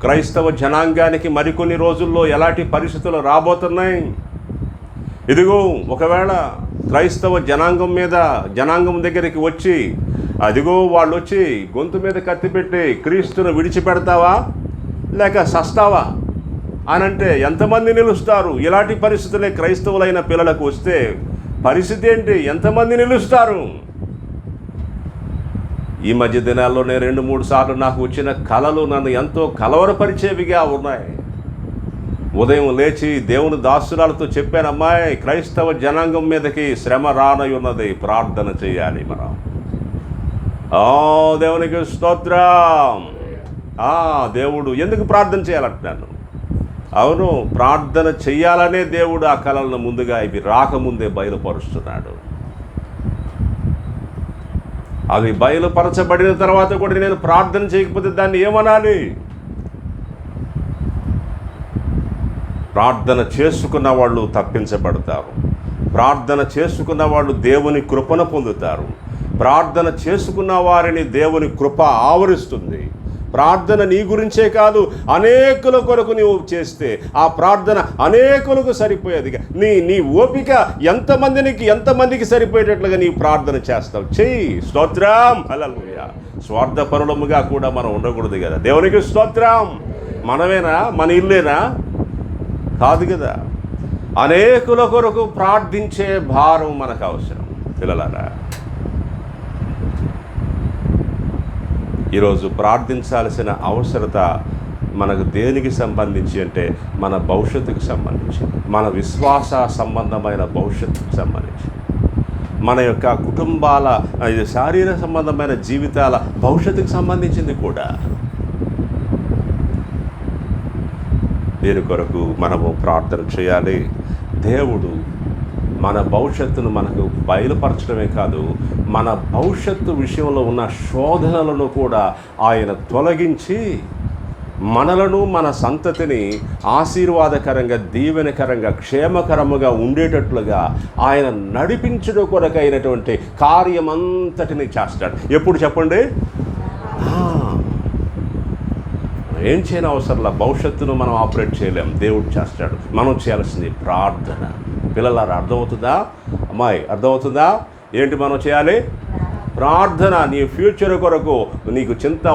క్రైస్తవ జనాంగానికి మరికొన్ని రోజుల్లో ఎలాంటి పరిస్థితులు రాబోతున్నాయి? ఇదిగో ఒకవేళ క్రైస్తవ జనాంగం దగ్గరికి వచ్చి, అదిగో వాళ్ళు వచ్చి గొంతు మీద కత్తిపెట్టి క్రీస్తును విడిచిపెడతావా లేక సస్తావా అనంటే ఎంతమంది నిలుస్తారు? ఇలాంటి పరిస్థితులే క్రైస్తవులైన పిల్లలకు వస్తే పరిస్థితి ఏంటి? ఎంతమంది నిలుస్తారు? ఈ మధ్య దినాల్లోనే 2-3 సార్లు నాకు వచ్చిన కలలు నన్ను ఎంతో కలవరపరిచేవిగా ఉన్నాయి. ఉదయం లేచి దేవుని దాసురాలతో చెప్పాను, అమ్మాయి, క్రైస్తవ జనాంగం మీదకి శ్రమ రానయున్నది, ప్రార్థన చేయాలి మనం. దేవునికి స్తోత్రం. దేవుడు ఎందుకు ప్రార్థన చేయాలంటున్నాను? అవును, ప్రార్థన చెయ్యాలనే దేవుడు ఆ కళలను ముందుగా ఇవి రాకముందే బయలుపరుస్తున్నాడు. అవి బయలుపరచబడిన తర్వాత కూడా నేను ప్రార్థన చేయకపోతే దాన్ని ఏమనాలి? ప్రార్థన చేసుకున్న వాళ్ళు తప్పించబడతారు. ప్రార్థన చేసుకున్న వాళ్ళు దేవుని కృపను పొందుతారు. ప్రార్థన చేసుకున్న వారిని దేవుని కృప ఆవరిస్తుంది. ప్రార్థన నీ గురించే కాదు, అనేకుల కొరకు నీవు చేస్తే ఆ ప్రార్థన అనేకులకు సరిపోయేది. నీ ఓపిక ఎంతమందికి సరిపోయేటట్లుగా నీ ప్రార్థన చేస్తావు. చెయ్యి. స్తోత్రం, హల్లెలూయా. స్వార్థపరులముగా కూడా మనం ఉండకూడదు కదా. దేవునికి స్తోత్రం. మనమేనా? మన ఇల్లేనా? కాదు కదా. అనేకుల కొరకు ప్రార్థించే భారం మనకు అవసరం. పిల్లలారా, ఈరోజు ప్రార్థించాల్సిన అవసరత మనకు దేనికి సంబంధించి అంటే మన భవిష్యత్తుకు సంబంధించి, మన విశ్వాస సంబంధమైన భవిష్యత్తుకు సంబంధించి, మన యొక్క కుటుంబాల శారీరక సంబంధమైన జీవితాల భవిష్యత్తుకు సంబంధించింది కూడా. దీని కొరకు మనము ప్రార్థన చేయాలి. దేవుడు మన భవిష్యత్తును మనకు బయలుపరచడమే కాదు, మన భవిష్యత్తు విషయంలో ఉన్న శోధనలను కూడా ఆయన తొలగించి మనలను, మన సంతతిని ఆశీర్వాదకరంగా, దీవెనకరంగా, క్షేమకరముగా ఉండేటట్లుగా ఆయన నడిపించడం కొరకైనటువంటి కార్యమంతటిని చేస్తాడు. ఎప్పుడు చెప్పండి? ఏం చేయని అవసరంలా. భవిష్యత్తును మనం ఆపరేట్ చేయలేం, దేవుడు చేస్తాడు. మనం చేయాల్సింది ప్రార్థన. పిల్లలారా, అర్థమవుతుందా? అమ్మాయి, అర్థమవుతుందా? ఏంటి మనం చేయాలి? ప్రార్థన. నీ ఫ్యూచర్ కొరకు నీకు చింత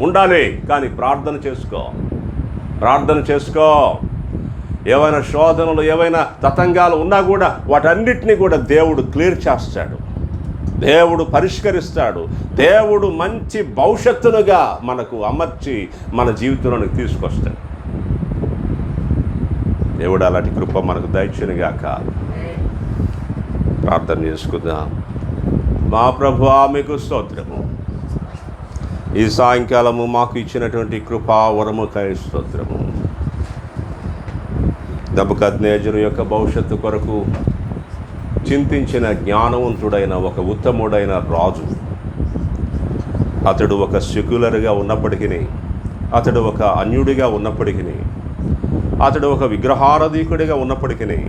ఉండాలి, కానీ ప్రార్థన చేసుకో. ఏవైనా శోధనలు, ఏవైనా తతంగాలు ఉన్నా కూడా వాటన్నిటినీ కూడా దేవుడు క్లియర్ చేస్తాడు, దేవుడు పరిష్కరిస్తాడు. దేవుడు మంచి భవిష్యత్తునుగా మనకు అమర్చి మన జీవితంలోనికి తీసుకొస్తాడు. దేవుడు అలాంటి కృప మనకు దయచేయునుగాక. ప్రార్థన చేసుకుందాం. మా ప్రభువా మీకు స్తోత్రము. ఈ సాయంకాలము మాకు ఇచ్చినటువంటి కృపా వరముకై స్తోత్రము. నెబుకద్నెజరు యొక్క భవిష్యత్తు కొరకు చింతించిన జ్ఞానవంతుడైన ఒక ఉత్తముడైన రాజు. అతడు ఒక సెక్యులర్గా ఉన్నప్పటికీ, అతడు ఒక అన్యుడిగా ఉన్నప్పటికీ, అతడు ఒక విగ్రహారాధికుడిగా ఉన్నప్పటికీ,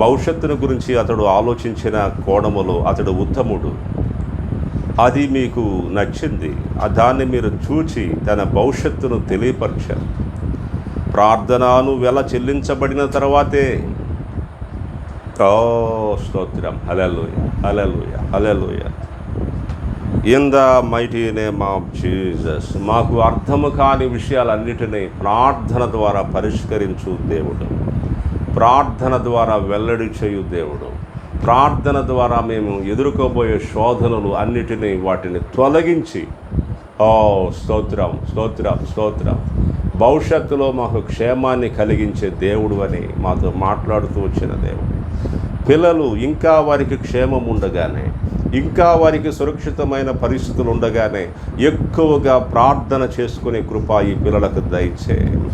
భవిష్యత్తును గురించి అతడు ఆలోచించిన కోణములో అతడు ఉత్తముడు. అది మీకు నచ్చింది. దాన్ని మీరు చూచి తన భవిష్యత్తును తెలియపరిచారు. ప్రార్థనను వెల చెల్లించబడిన తర్వాతే స్తోత్రం. Hallelujah, hallelujah, hallelujah. In the mighty name of Jesus. మాకు అర్థము కాని విషయాలన్నిటినీ ప్రార్థన ద్వారా పరిష్కరించు దేవుడు, ప్రార్థన ద్వారా వెల్లడి చేయు దేవుడు, ప్రార్థన ద్వారా మేము ఎదుర్కోబోయే శోధనలు అన్నిటినీ వాటిని తొలగించి స్తోత్రం, స్తోత్రం, స్తోత్రం, భవిష్యత్తులో మాకు క్షేమాన్ని కలిగించే దేవుడు అని మాతో మాట్లాడుతూ వచ్చిన దేవుడు. పిల్లలు ఇంకా వారికి క్షేమం ఉండగానే, ఇంకా వారికి సురక్షితమైన పరిస్థితులు ఉండగానే ఎక్కువగా ప్రార్థన చేసుకునే కృప ఈ పిల్లలకు దయచేయండి.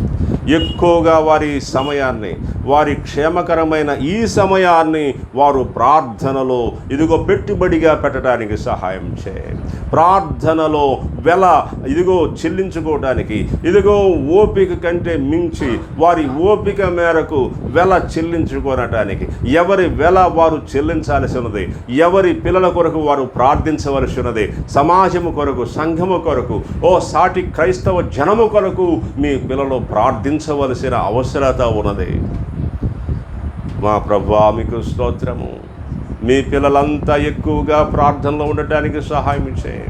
ఎక్కువగా వారి సమయాన్ని, వారి క్షేమకరమైన ఈ సమయాన్ని వారు ప్రార్థనలో ఇదిగో పెట్టుబడిగా పెట్టడానికి సహాయం చేయండి. ప్రార్థనలో వెల ఇదిగో చెల్లించుకోవడానికి, ఇదిగో ఓపిక కంటే మించి వారి ఓపిక మేరకు వెల చెల్లించుకోనటానికి, ఎవరి వెల వారు చెల్లించాల్సి ఉన్నది, ఎవరి పిల్లల కొరకు వారు ప్రార్థించవలసి ఉన్నది, సమాజము కొరకు, సంఘము కొరకు, సాటి క్రైస్తవ జనము కొరకు మీ పిల్లలు ప్రార్థించవలసిన అవసరత ఉన్నది. మా ప్రభువా మీకు స్తోత్రము. మీ పిల్లలంతా ఎక్కువగా ప్రార్థనలో ఉండటానికి సహాయం చేయండి.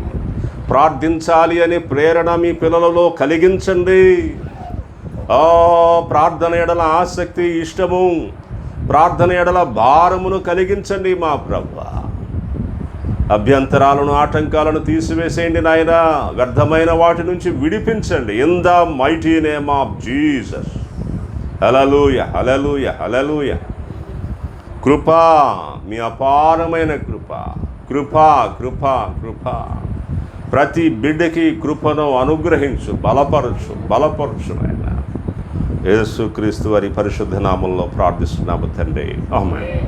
ప్రార్థించాలి అనే ప్రేరణ మీ పిల్లలలో కలిగించండి. ప్రార్థన ఎడల ఆసక్తి, ఇష్టము, ప్రార్థన ఎడల భారమును కలిగించండి మా ప్రభువా. అభ్యంతరాలను, ఆటంకాలను తీసివేసేయండి నాయన. వ్యర్థమైన వాటి నుంచి విడిపించండి. In the mighty name of Jesus. Hallelujah, hallelujah, hallelujah. కృప, మీ అపారమైన కృప, కృప, కృప, కృప. ప్రతి బిడ్డకి కృపను అనుగ్రహించు, బలపరచు, బలపరచు నాయన. యేసుక్రీస్తు వారి పరిశుద్ధ నామంలో ప్రార్థిస్తున్నాము తండ్రి. ఆమేన్.